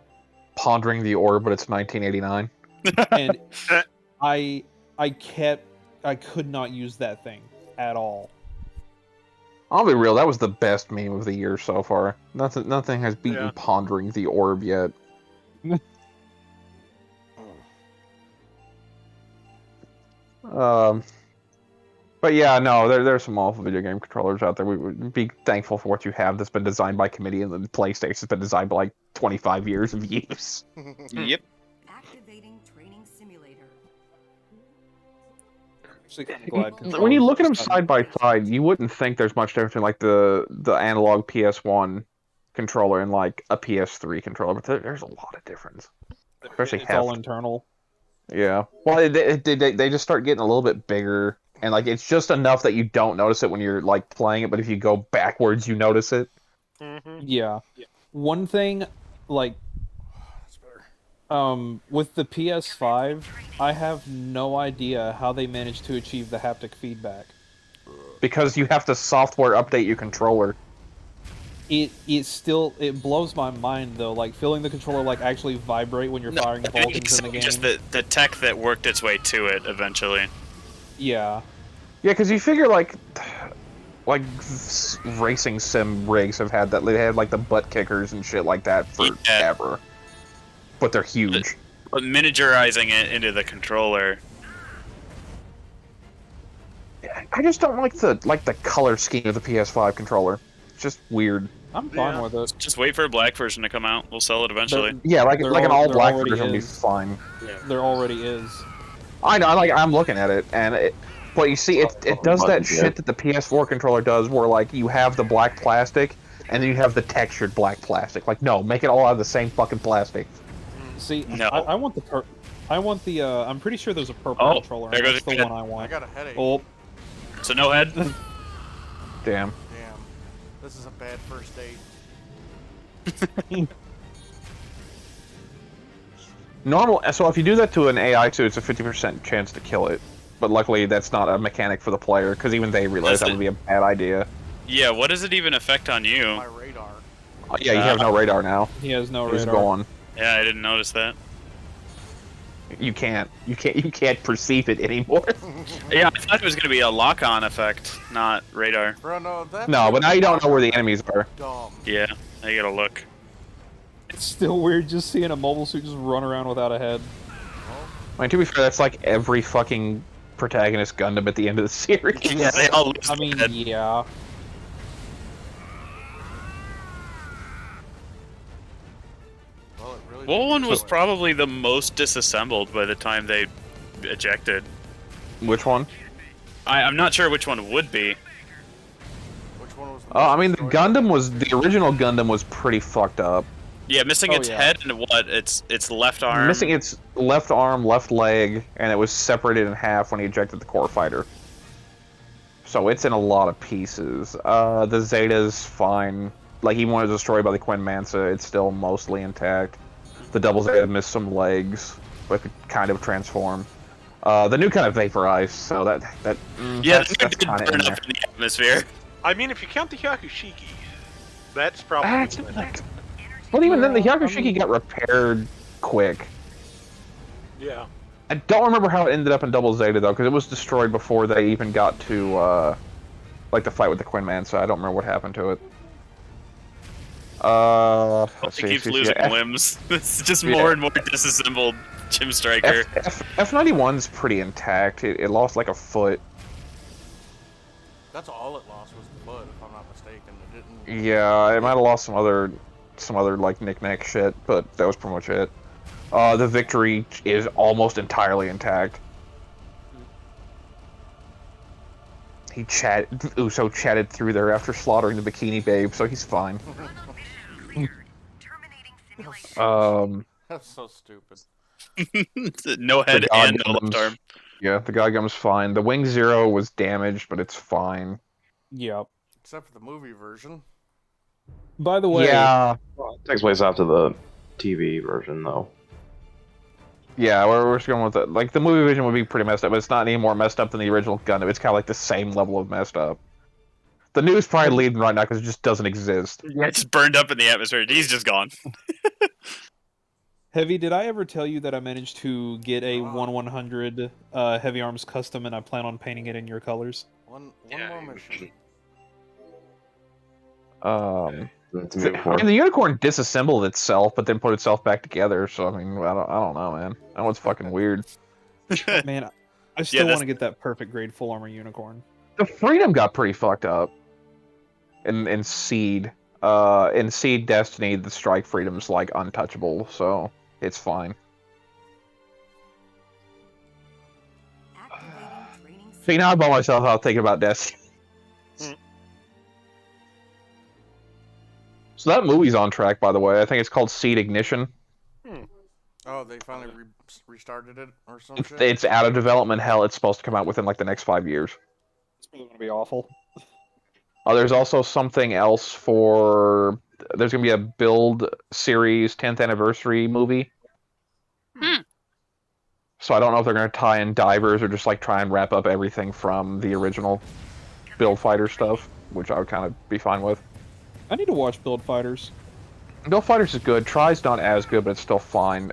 Pondering the orb, but it's 1989. And I could not use that thing at all. I'll be real, that was the best meme of the year so far. Nothing has beaten Yeah. Pondering the Orb yet. But But yeah, no, there's some awful video game controllers out there. We would be thankful for what you have that's been designed by committee, and the PlayStation's been designed by like 25 years of use. Yep. Activating training simulator. Actually, I'm glad When you look at them controllers side by side, you wouldn't think there's much difference between like the analog PS1 controller and like a PS3 controller, but there's a lot of difference. Especially it's all internal. Yeah. Well, they just start getting a little bit bigger, and like it's just enough that you don't notice it when you're like playing it, but if you go backwards, you notice it. Yeah. One thing, like, with the PS5, I have no idea how they managed to achieve the haptic feedback. Because you have to software update your controller. It blows my mind though, like feeling the controller like actually vibrate when you're firing I think Vulcans in the game. just the tech that worked its way to it eventually. Yeah. Yeah, because you figure like racing sim rigs have had that. They had like the butt kickers and shit like that forever. But they're huge. But miniaturizing it into the controller. I just don't like the color scheme of the PS5 controller. It's just weird. I'm fine with it. Just wait for a black version to come out. We'll sell it eventually. Yeah, like an all black already version would be is. fine. There already is. I know, I'm looking at it, and but you see, it does that shit that the PS4 controller does, where like you have the black plastic, and then you have the textured black plastic. Like, no, make it all out of the same fucking plastic. See, No. I want the I'm pretty sure there's a purple controller. there And goes that's the your one I I want. got a headache. Oh, So no head. Damn. Damn. This is a bad first date. Normal. So if you do that to an AI too, it's a 50% chance to kill it. But luckily, that's not a mechanic for the player, because even they realize that would be a bad idea. Yeah, what does it even affect on you? My radar. Yeah, you have no radar now. he has no It's radar. gone. Yeah, I didn't notice that. You can't perceive it anymore. Yeah, I thought it was gonna be a lock-on effect, not radar. Bro, no, that's No, but now you don't know where the enemies are. dumb. Yeah, I gotta look. It's still weird just seeing a mobile suit just run around without a head. I mean, to be fair, that's like every fucking protagonist Gundam at the end of the series. Yeah, they all lose I their mean, head. yeah. Well, it really What one was did. probably the most disassembled by the time they ejected? Which one? I'm not sure which one would be. Which one was the Oh, I mean, the destroyed? the original Gundam was pretty fucked up. Yeah, missing Oh, its yeah. head and what? Its left arm. Missing its left arm, left leg, and it was separated in half when he ejected the core fighter. So it's in a lot of pieces. The Zeta's fine. Like, even when it was destroyed by the Queen Mansa, it's still mostly intact. The Double Zeta missed some legs, but could kind of transform. The new kind of vaporized, so Yeah, that's it did kinda burn in up there. in the atmosphere. I mean, if you count the Hyakushiki, that's probably. That's like, well, even then, the Hyakushiki got repaired quick. Yeah. I don't remember how it ended up in Double Zeta, though, because it was destroyed before they even got to, like, the fight with the Queen Mansa. I don't remember what happened to it. Let's It see, keeps see, losing yeah, limbs. It's just Yeah. more and more disassembled Jim Striker. F91's pretty intact. It lost, like, a foot. That's all it lost was the foot, if I'm not mistaken. It didn't. Yeah, it might have lost some other like knick-knack shit, but that was pretty much it. The Victory is almost entirely intact. Uso chatted through there after slaughtering the Bikini Babe, so he's fine. That's so stupid. No head The God and no left Gundams. arm. Yeah, the Gundam's fine. The Wing Zero was damaged, but it's fine. Yep. Except for the movie version. By the way, Yeah, Well, it takes place after the TV version, though. yeah, we're just going with it. Like, the movie version would be pretty messed up, but it's not any more messed up than the original Gundam. It's kind of like the same level of messed up. The news probably leading right now because it just doesn't exist. Yeah, it's burned up in the atmosphere. He's just gone. Heavy, did I ever tell you that I managed to get a Wow. 1/100 Heavy Arms custom, and I plan on painting it in your colors? One Yeah, more you mission. That's I mean, the unicorn disassembled itself, but then put itself back together. So I mean, I don't know, man. That one's fucking weird. Man, I still that's- want to get that perfect grade full armor unicorn. The Freedom got pretty fucked up. In Seed. In Seed Destiny, the Strike Freedom's like untouchable, so it's fine. Activating training See, now I bought myself out thinking about Destiny. So that movie's on track, by the way. I think it's called Seed Ignition. Oh, they finally restarted it or some shit? It's out of development hell. It's supposed to come out within like the next 5 years. It's probably gonna be awful. There's also something else for... There's going to be a Build Series 10th anniversary movie. So I don't know if they're going to tie in divers or just like try and wrap up everything from the original Build Fighter stuff, which I would kind of be fine with. I need to watch Build Fighters. Build Fighters is good. Try's not as good, but it's still fine.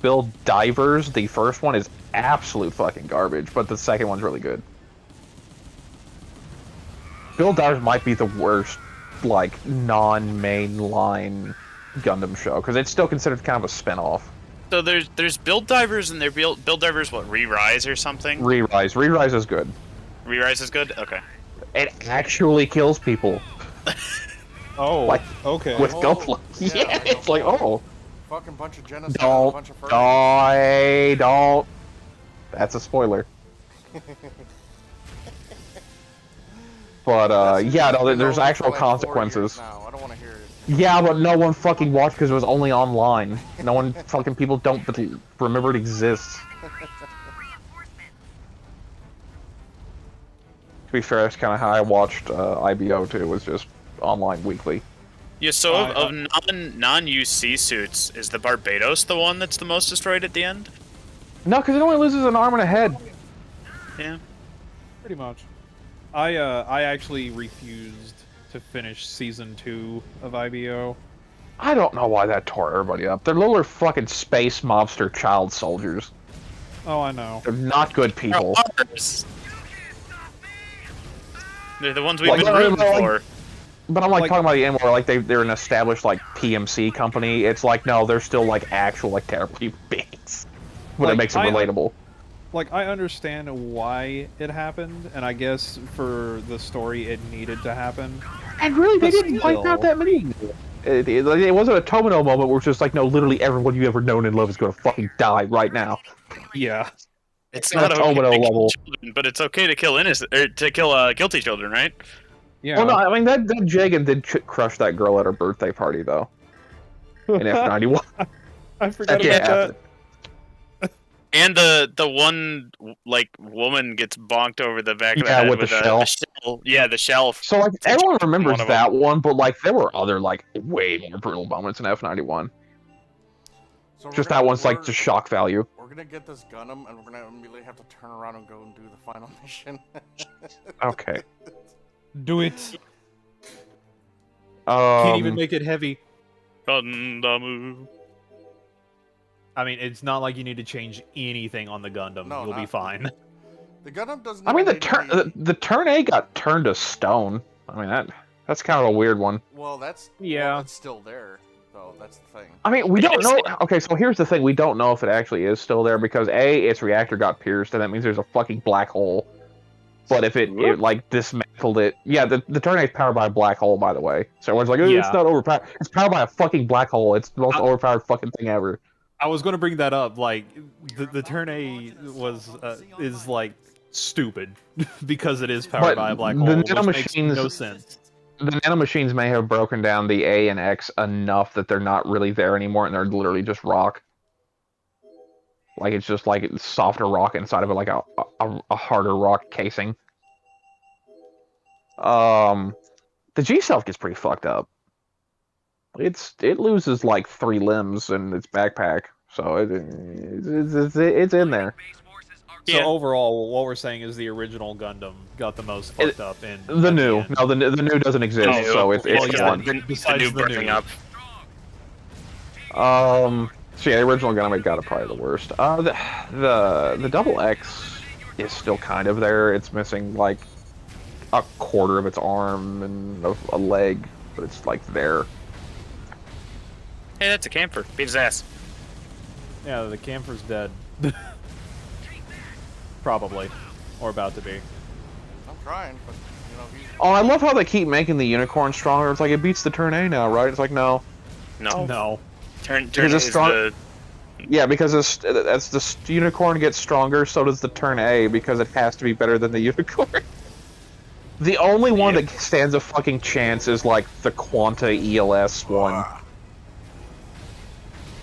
Build Divers, the first one is absolute fucking garbage, but the second one's really good. Build Divers might be the worst, like, non-mainline Gundam show, because it's still considered kind of a spin-off. So there's Build Divers, and they're Build Divers, what, Re-Rise or something? Re-Rise. Re-Rise is good. Re-Rise is good? Okay. It actually kills people. Oh, Like, okay. With Oh, Gunpla. yeah, Yeah, it's like, oh. Fucking bunch of genocide, and a bunch of Don't. That's a spoiler. But, yeah, no, there's actual consequences. Now. I don't want to hear it. Yeah, but no one fucking watched because it was only online. No one fucking people don't remember it exists. To be fair, that's kind of how I watched IBO too. Was just online weekly. Yeah, so of non-UC suits, is the Barbados the one that's the most destroyed at the end? No, because it only loses an arm and a head. Yeah. Pretty much. I actually refused to finish season 2 of IBO. I don't know why that tore everybody up. They're little fucking space mobster child soldiers. Oh, I know. They're not good people. They're the ones we've Like, been rooting for. But I'm like Like- talking about the end where like they're an established like PMC company. It's like no, they're still like actual like terrible human beings. But it Like, makes it relatable. Like, I understand why it happened, and I guess for the story it needed to happen. And really, they But didn't wipe still. out that many. It wasn't a Tomino moment where it's just like, no, literally everyone you ever known and loved is going to fucking die right now. Yeah. It's not not a okay Tomino to kill level. children, but it's okay to kill innocent or to kill guilty children, right? Yeah. Well, no, I mean, that Jagan did crush that girl at her birthday party, though. In F91. I forgot Yeah. about that. And the one like woman gets bonked over the back of the Yeah, head with the shell. Yeah, the shell. So, like, everyone remembers One of that one, but, like, there were other, like, way more brutal moments in F91. So we're Just gonna- that one's, like, we're- just shock value. We're gonna get this Gundam, and we're gonna immediately have to turn around and go and do the final mission. Okay. Do it. Can't even Um, make it heavy. Gundam. I mean, it's not like you need to change anything on the Gundam. No, You'll be not- fine. The Gundam doesn't. I mean, even need to be- the turn A got turned to stone. I mean, that's kind of a weird one. Well, that's Yeah. Well, it's still there, though. That's the thing. I mean, we It don't is- know. Okay, so here's the thing: we don't know if it actually is still there because A, its reactor got pierced, and that means there's a fucking black hole. But if it like dismantled it, yeah, the turn A is powered by a black hole, by the way. So everyone's like, oh, Yeah. it's not overpowered. It's powered by a fucking black hole. It's the most overpowered fucking thing ever. I was going to bring that up. Like, the turn A was is like stupid because it is powered But by a black the hole, which makes nanomachines- no sense. The nanomachines may have broken down the A and X enough that they're not really there anymore, and they're literally just rock. Like it's just like softer rock inside of it, like a harder rock casing. The G self gets pretty fucked up. It loses like 3 limbs in its backpack, so it's in there. So Yeah. overall, what we're saying is the original Gundam got the most fucked up in The at new, end. no, the new doesn't exist, Oh, so it's well, yeah, gone. The Besides new the burning new. up. So yeah, the original Gundam got it probably the worst. The double X is still kind of there. It's missing like a quarter of its arm and a leg, but it's like there. Hey, that's a camper. Beat his ass. Yeah, the camper's dead. Probably. Or about to be. I'm trying, but you know he's. Oh, I love how they keep making the unicorn stronger. It's like it beats the turn A now, right? It's like no. No. Turn Because it's is strong- the Yeah, because as the unicorn gets stronger, so does the turn A, because it has to be better than the unicorn. The only one that stands a fucking chance is like the Quanta ELS one.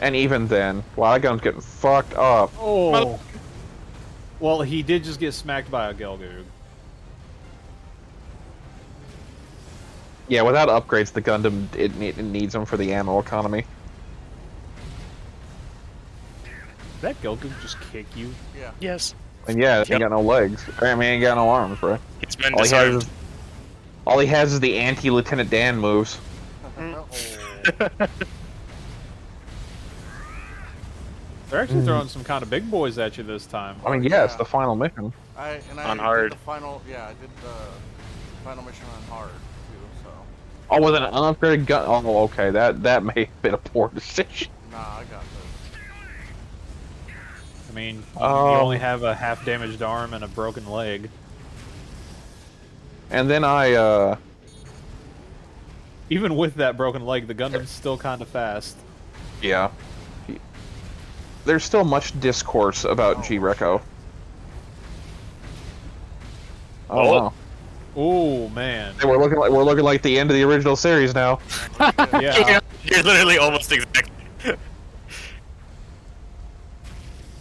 And even then, wow, that gun's getting fucked up. Oh. Well, he did just get smacked by a Gelgoog. Yeah, without upgrades, the Gundam it needs them for the ammo economy. Did that Gelgoog just kick you? Yeah. yes. And yeah, he ain't got no legs. I mean, he ain't got no arms, bro. It's been All he disarmed. has is the anti-Lieutenant Dan moves. They're actually throwing some kind of big boys at you this time. I mean, yeah, it's the final mission. I On did hard. the final. Yeah, I did the final mission on hard too. So Oh, with an unupgraded gun. Oh, okay, that may have been a poor decision. nah, I got this. I mean, you Oh. only have a half-damaged arm and a broken leg. And then I, Even with that broken leg, the Gundam's still kind of fast. yeah. There's still much discourse about G-Reco. Oh, Oh. wow. Oh man. Hey, we're looking like the end of the original series now. Yeah. You're literally almost exactly.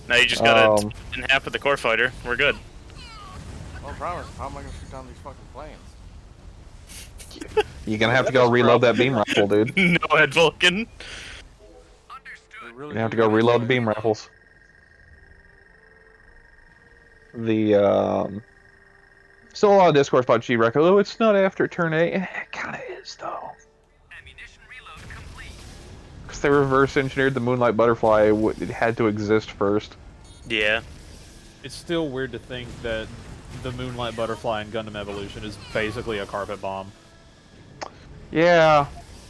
Now you just gotta split in half with the core fighter. We're good. Oh, promise. How am I gonna shoot down these fucking planes? You're gonna have to go reload that beam rifle, dude. No head Vulcan. They really You have to do go that. reload the beam rifles. The still a lot of discourse about G-Reco. Oh, it's not after turn A. It kind of is though. Because they reverse engineered the Moonlight Butterfly. It had to exist first. Yeah. It's still weird to think that the Moonlight Butterfly in Gundam Evolution is basically a carpet bomb. Yeah.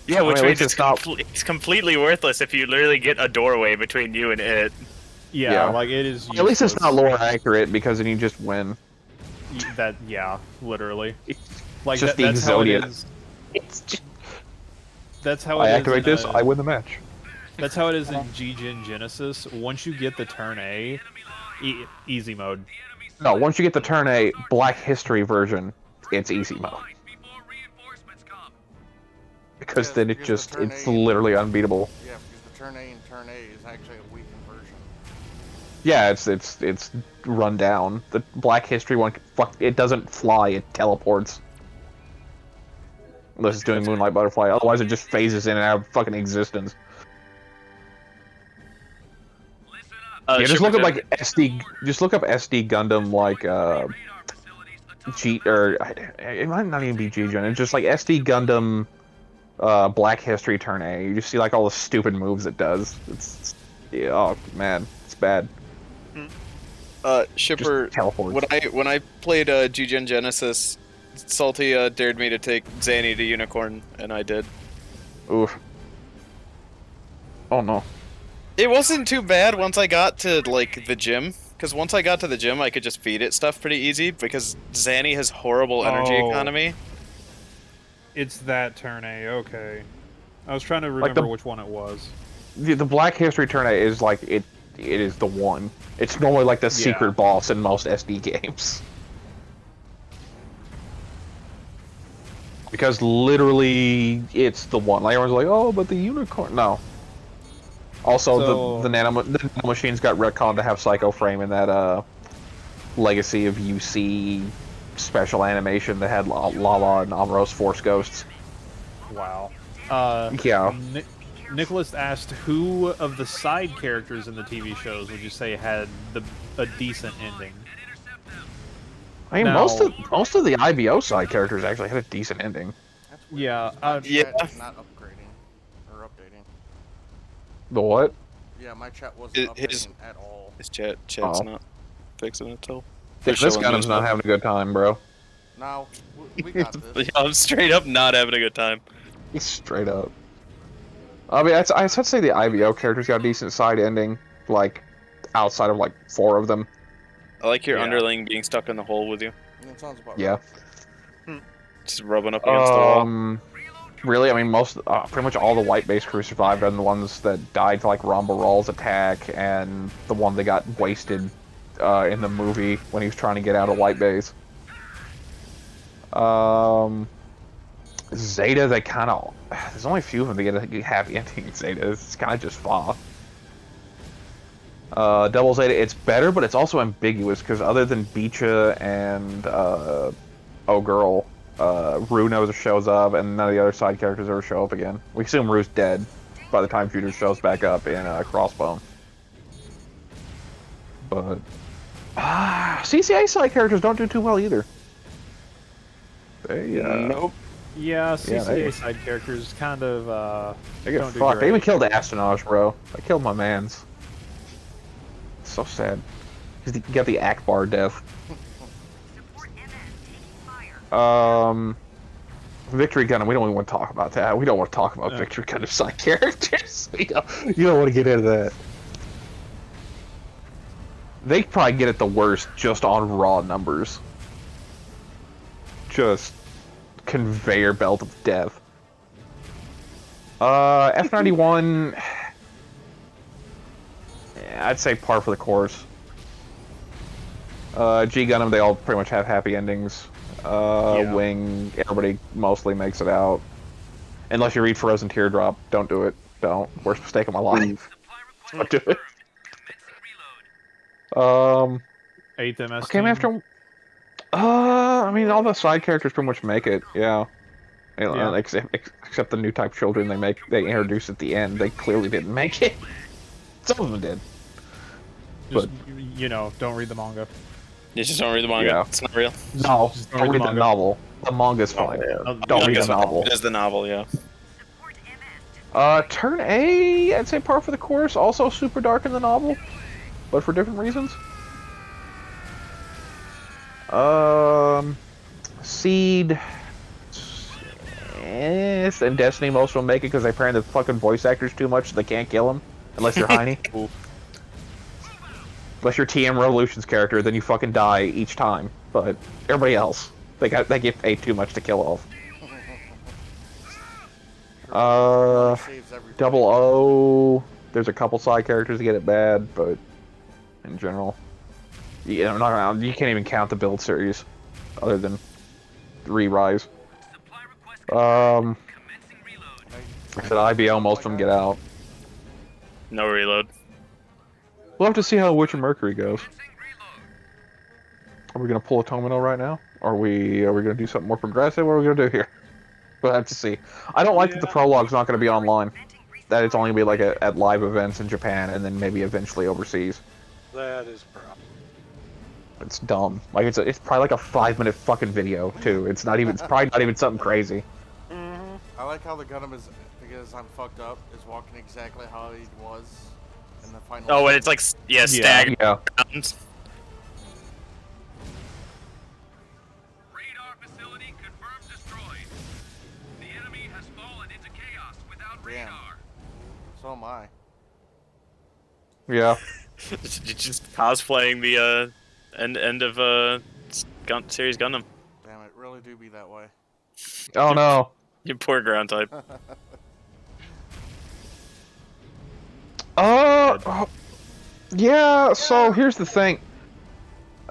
Yeah, which I mean, means at least it's completely worthless if you literally get a doorway between you and it. Yeah, Yeah. like it is. At least it's useless. not lore accurate because then you just win. That yeah, literally. Like just the that's how it Exodia. is. It's just, That's how I it is activate in, this, I win the match. That's how it is in G-Gen Genesis. Once you get the turn A, easy mode. No, once you get the turn A Black History version, it's easy mode. Because Yeah, then it because just, the turn it's A- literally unbeatable. Yeah, because the turn A and turn A is actually a weakened version. Yeah, it's run down. The Black History one, it doesn't fly, it teleports. Unless it's doing Moonlight Butterfly, otherwise it just phases in and out of fucking existence. Yeah, just look up like SD. Just look up SD Gundam like G or it might not even be G-Gen. It's just like SD Gundam Black History Turn A. You just see like all the stupid moves it does. It's yeah, oh man, it's bad. Shipper, Just teleports. when I played G-Gen Genesis, Salty dared me to take Zanny to Unicorn, and I did. Oof. Oh no. It wasn't too bad once I got to, like, the gym. Because once I got to the gym, I could just feed it stuff pretty easy, because Zanny has horrible energy Oh. economy. It's that turn A. Okay. I was trying to Like remember which one it was. The Black History Turn A is like it is the one. It's normally like the secret boss in most SD games. Because literally, it's the one. Like everyone's like, oh, but the unicorn. No. Also, So- the nano machines got retconned to have Psycho Frame in that Legacy of UC special animation that had Lala and Amuro's Force Ghosts. Wow. Yeah. Nicholas asked, who of the side characters in the TV shows would you say had a decent ending? I mean, Now- most of the IBO side characters actually had a decent ending. That's weird. Yeah, My yeah. chat is not upgrading or updating. The what? Yeah, my chat wasn't His- updating at all. His chat's Oh. not fixing itself. This Gundam's not having a good time, bro. Now, we got this. Yeah, I'm straight up not having a good time. Straight up. I mean, I'd say the IBO characters got a decent side ending, like, outside of, like, 4 of them. I like your Yeah. underling being stuck in the hole with you. That sounds about Yeah. right. Just rubbing up against the wall. Really, I mean, pretty much all the white base crew survived, and the ones that died to like Ramba Rawl's attack, and the one that got wasted in the movie when he was trying to get out of white base. Zeta, they kind of, there's only a few of them that get a happy ending. Zeta, it's kind of just fa. Double Zeta, it's better, but it's also ambiguous because other than Beecha and Oh Girl. Rue never shows up, and none of the other side characters ever show up again. We assume Rue's dead by the time Future shows back up in Crossbone. But CCA side characters don't do too well either. They Nope. Yeah, CCA side characters kind of they get don't do fucked. They great. even killed Astonage, bro. They killed my mans. It's so sad. He got the Akbar death. Victory Gundam, we don't even want to talk about that. We don't want to talk about Victory Gundam side characters. You don't want to get into that. They probably get it the worst just on raw numbers. Just conveyor belt of death. F91, yeah, I'd say par for the course. G Gundam, they all pretty much have happy endings. Wing, everybody mostly makes it out. Unless you read Frozen Teardrop, don't do it. Don't. Worst mistake of my life. Don't do it. 8th MS Came team. after. I mean, all the side characters pretty much make it. Yeah. Except the new type children they introduce at the end. They clearly didn't make it. Some of them did. Just, you know, don't read the manga. You just don't read the manga. Yeah. It's not real. No, Just don't read the novel. The manga's fine. Don't read the novel. It is the novel, yeah. Turn A, I'd say par for the course. Also super dark in the novel, but for different reasons. Seed. Yes, and Destiny, most of them make it because they pay the fucking voice actors too much, so they can't kill them unless you're Heine. Unless you're TM Revolution's character, then you fucking die each time. But everybody else, they get paid too much to kill off. Saves everything. Double O. There's a couple side characters that get it bad, but in general, you can't even count the build series, other than Re-Rise. I said IBL, most of them get out. No reload. We'll have to see how Witch and Mercury goes. Are we gonna pull a Tomino right now? Are we gonna do something more progressive? What are we gonna do here? We'll have to see. I don't like that the prologue's not gonna be online. That it's only gonna be like at live events in Japan and then maybe eventually overseas. That is a problem. It's dumb. Like it's probably like a 5-minute fucking video too. It's probably not even something crazy. I like how the Gundam is, because I'm fucked up, is walking exactly how he was in the final. Oh, and it's like staggered Yeah. rounds. Radar facility confirmed destroyed. The enemy has fallen into chaos without Damn. radar. So am I. Yeah. Just cosplaying the end of series Gundam. Damn, it really do be that way. Oh no. You poor ground type. Yeah, so here's the thing.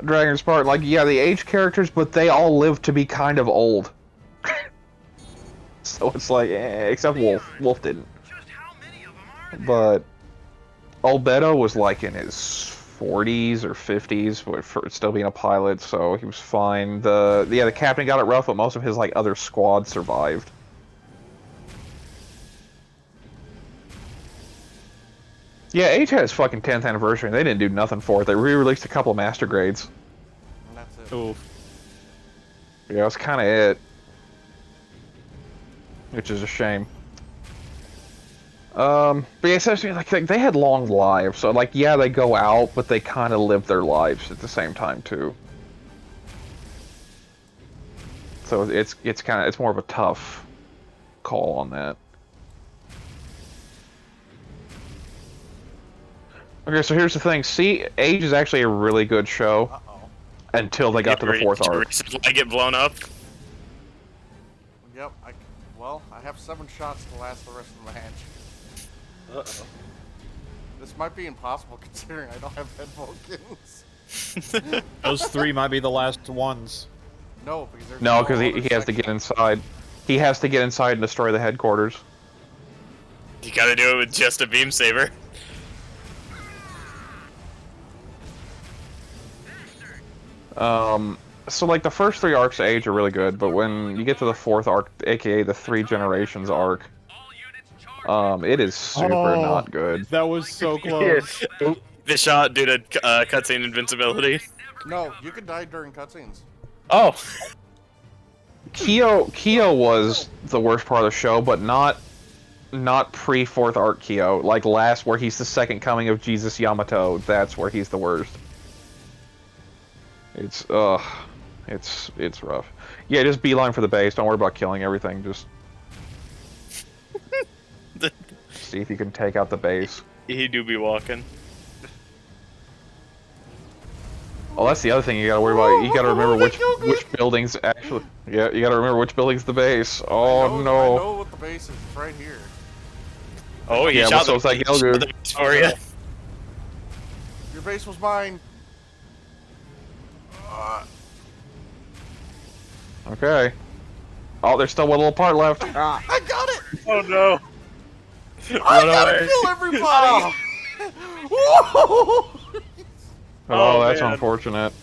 Dragon Spartan, like, yeah, the age characters, but they all live to be kind of old. So it's like, except Wolf. Wolf didn't. But Albedo was like in his 40s or 50s for still being a pilot, so he was fine. The captain got it rough, but most of his like other squad survived. Yeah, H had his fucking 10th anniversary, and they didn't do nothing for it. They re-released a couple of master grades. And that's it. Oof. Yeah, that's kind of it. Which is a shame. But yeah, essentially, like they had long lives, so like, yeah, they go out, but they kind of live their lives at the same time too. So it's more of a tough call on that. Okay, so here's the thing. See, Age is actually a really good show. until they got to the fourth arc. I get blown up. Yep. Well, I have 7 shots to last the rest of the match. Uh-oh. This might be impossible considering I don't have head Vulcans. Those 3 might be the last ones. No, because there's No, because other he has to get section. inside. He has to get inside and destroy the headquarters. You gotta do it with just a beam saber. So like the first 3 arcs of Age are really good, but when you get to the 4th arc, aka the 3 Generations arc, it is super not good. That was so close. The shot due to cutscene invincibility. No, you could die during cutscenes. Oh. Kyo was the worst part of the show, but not pre 4th arc Kyo. Like last, where he's the second coming of Jesus Yamato. That's where he's the worst. It's rough. Yeah, just beeline for the base. Don't worry about killing everything. Just see if you can take out the base. He do be walking. Oh, that's the other thing you gotta worry about. You gotta remember which buildings actually. Yeah, you gotta remember which building's the base. Oh no. I know what the base is. It's right here. Oh, he Yeah, shot so it's like Gelgu. the base for you. Your base was mine. Okay. Oh, there's still one little part left. I got it! Oh no. I gotta kill everybody! Whoa! Oh, that's man. unfortunate.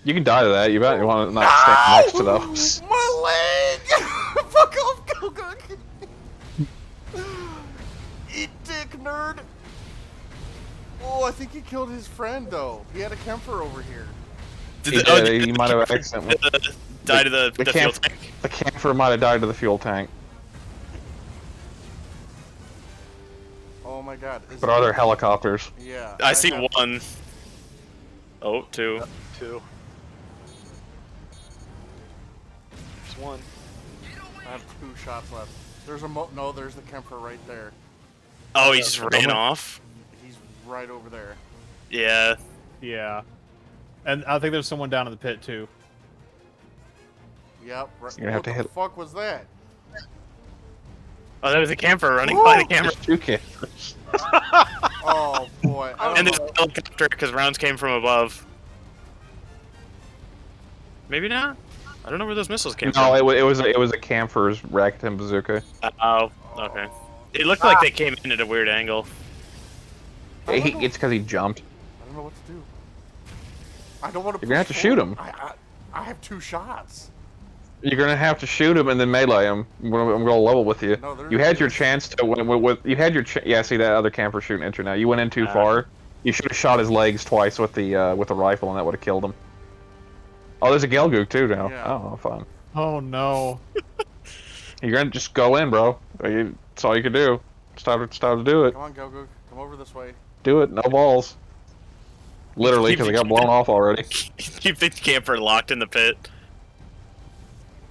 You can die to that. You bet you want to not stand next to those. My leg! Fuck off, Goku! Eat dick, nerd! Oh, I think he killed his friend, though. He had a Kemper over here. He might have accidentally died to the fuel tank. The camper might have died to the fuel tank. Oh my god. But are there helicopters? Yeah. I see 1. Oh, 2. 2. There's 1. I have 2 shots left. There's a no, there's the Kemper right there. Oh, he just ran off. He's right over there. Yeah. Yeah. And I think there's someone down in the pit, too. Yep. Right. You're gonna have What to the hit- fuck was that? Oh, that was a camper running by the camera. There's 2 campers. Oh boy. I And don't there's know. a helicopter because rounds came from above. Maybe not. I don't know where those missiles came No, from. it was a camper's Rakuten bazooka. Oh, okay. It looked like they came in at a weird angle. It's because he jumped. I don't know what to do. I don't want to. You're gonna have to shoot him. I have 2 shots. You're gonna have to shoot him and then melee him. I'm gonna level with you. No, You had your chance to you had your yeah. See that other camper shooting at you now. You went in too far. You should have shot his legs twice with the rifle, and that would have killed him. Oh, there's a Gelgoog too now. Yeah. Oh, fun. Oh no. You're gonna just go in, bro. That's all you can do. It's time to do it. Come on, Goku. Come over this way. Do it. No balls. Literally, because I got blown off already. Keep the camper locked in the pit.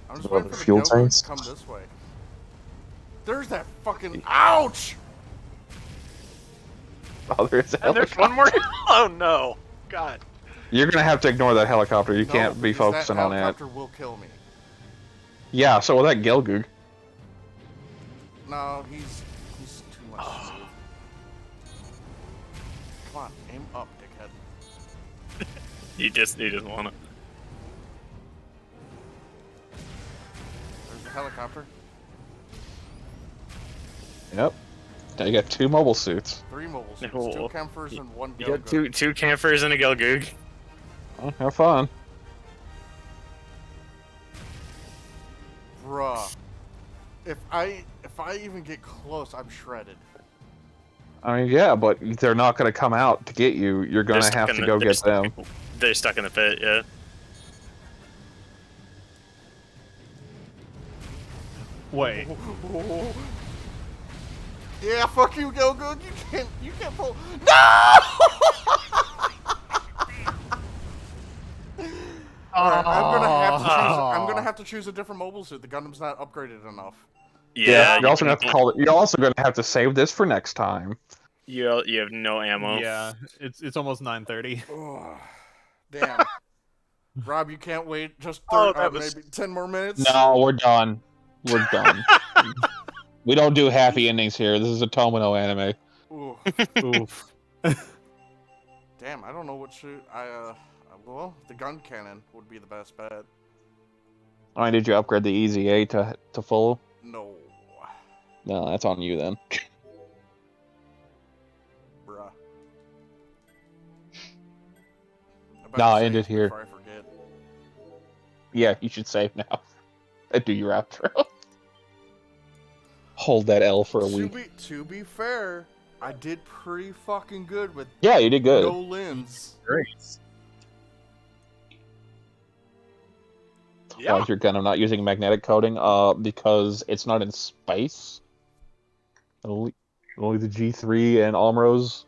I'm just What, waiting for the fuel Goku tanks? to come this way. There's that fucking ouch! Oh, there's a And there's helicopter. one more. Oh no. God. You're gonna have to ignore that helicopter. You No, can't be because focusing that on it. helicopter will kill me. Yeah. So with that Gelgoog. No, he's too much. Come on, aim up, dickhead. He just want to. There's the helicopter. Yep. Now you got 2 mobile suits. 3 mobile suits, No. 2 Kempers, and 1 You got Goku. two campers and a Gelgoog. Oh, have fun. Bruh. If I even get close, I'm shredded. I mean, yeah, but they're not going to come out to get you. You're going They're to have stuck to in go the- get them. They're stuck in the pit, yeah. Wait. Yeah, fuck you, Goku. You can't pull. No! Alright, I'm gonna have to choose a different mobile suit. The Gundam's not upgraded enough. Yeah, You're also going to have to call it. You're also going to have to save this for next time. You have no ammo. Yeah, it's almost 9:30. Ugh. Damn. Rob, you can't wait just maybe 10 more minutes? No, we're done. We're done. We don't do happy endings here. This is a Tomino anime. Ooh. Oof. Damn, I don't know what shoot. Well, the gun cannon would be the best bet. I mean, did you upgrade the Easy A to full? No. No, that's on you then. Bruh. Nah, end it here. Before I forget. Yeah, you should save now. And do your outro. Hold that L for a week. To be fair, I did pretty fucking good with Yeah, you did good. no lens. Great. Yeah. Why is your Gundam not using magnetic coating? Because it's not in space. Only the G3 and Almros.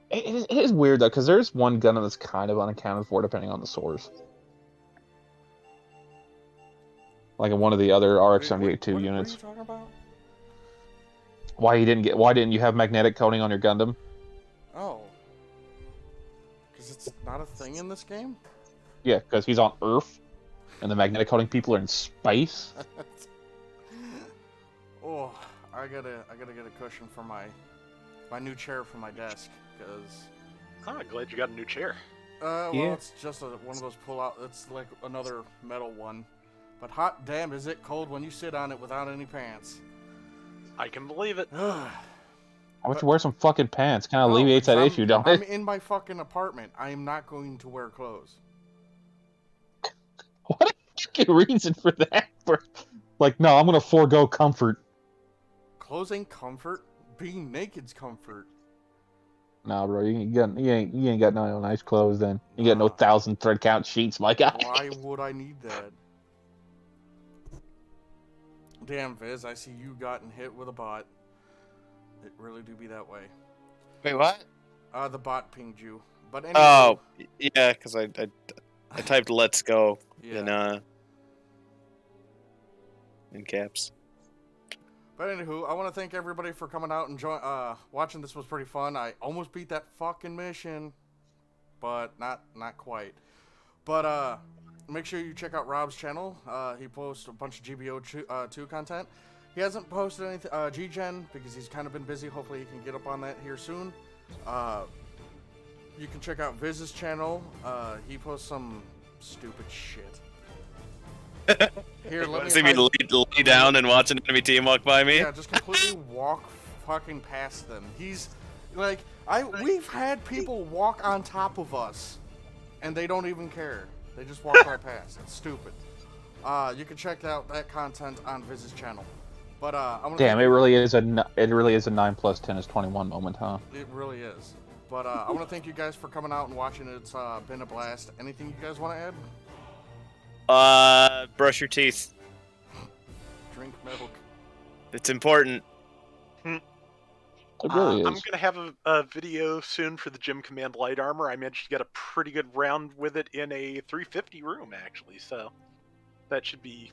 It is weird though, because there's one Gundam that's kind of unaccounted for depending on the source. Like in one of the other RX-78-2 units. What are you talking about? Why didn't you have magnetic coating on your Gundam? Oh. Because it's not a thing in this game? Yeah, because he's on Earth, and the magnetic coating people are in space. Oh, I gotta get a cushion for my new chair for my desk, because... Oh, glad you got a new chair. Well, Yeah. it's just one of those pull-out... It's like another metal one. But hot damn, is it cold when you sit on it without any pants. I can believe it. Why don't you wear some fucking pants? Kind of alleviates that issue, don't I'm it? in my fucking apartment. I am not going to wear clothes. What a fucking reason for that? Like, no, I'm gonna forego comfort. Clothes ain't comfort. Being naked's comfort. Nah, bro, you ain't got no nice clothes then. You got no 1,000 thread count sheets, my guy. Why would I need that? Damn, Viz, I see you gotten hit with a bot. It really do be that way. Wait, what? The bot pinged you. But anyway, Oh, yeah, because I typed "Let's go" yeah. in caps. But anywho, I want to thank everybody for coming out and watching. This was pretty fun. I almost beat that fucking mission, but not quite. But make sure you check out Rob's channel. He posts a bunch of GBO 2 content. He hasn't posted anything G-Gen because he's kind of been busy. Hopefully he can get up on that here soon. You can check out Viz's channel. He posts some stupid shit. Here, let me See me lay down and watch an enemy team walk by me? Yeah, just completely walk fucking past them. He's like, we've had people walk on top of us, and they don't even care. They just walk right past. It's stupid. You can check out that content on Viz's channel. But Damn, it really is a 9 plus 10 is 21 moment, huh? It really is. But I want to thank you guys for coming out and watching. It's been a blast. Anything you guys want to add? Brush your teeth. Drink milk. It's important. It really I'm is. gonna have a video soon for the Gym Command light armor. I managed to get a pretty good round with it in a 350 room, actually. So that should be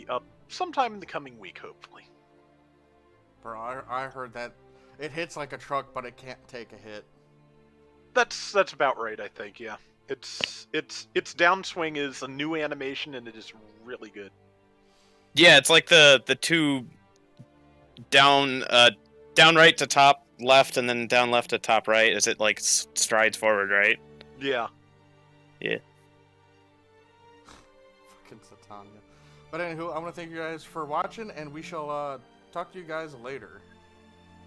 up sometime in the coming week, hopefully. Bro, I heard that it hits like a truck, but it can't take a hit. That's about right, I think. Yeah, its downswing is a new animation, and it is really good. Yeah, it's like the two down right to top left, and then down left to top right. Is it like strides forward, right? Yeah. Yeah. Fucking Satania. But anywho, I want to thank you guys for watching, and we shall talk to you guys later.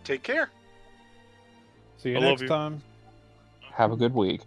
Take care. See you I love next you. time. Have a good week.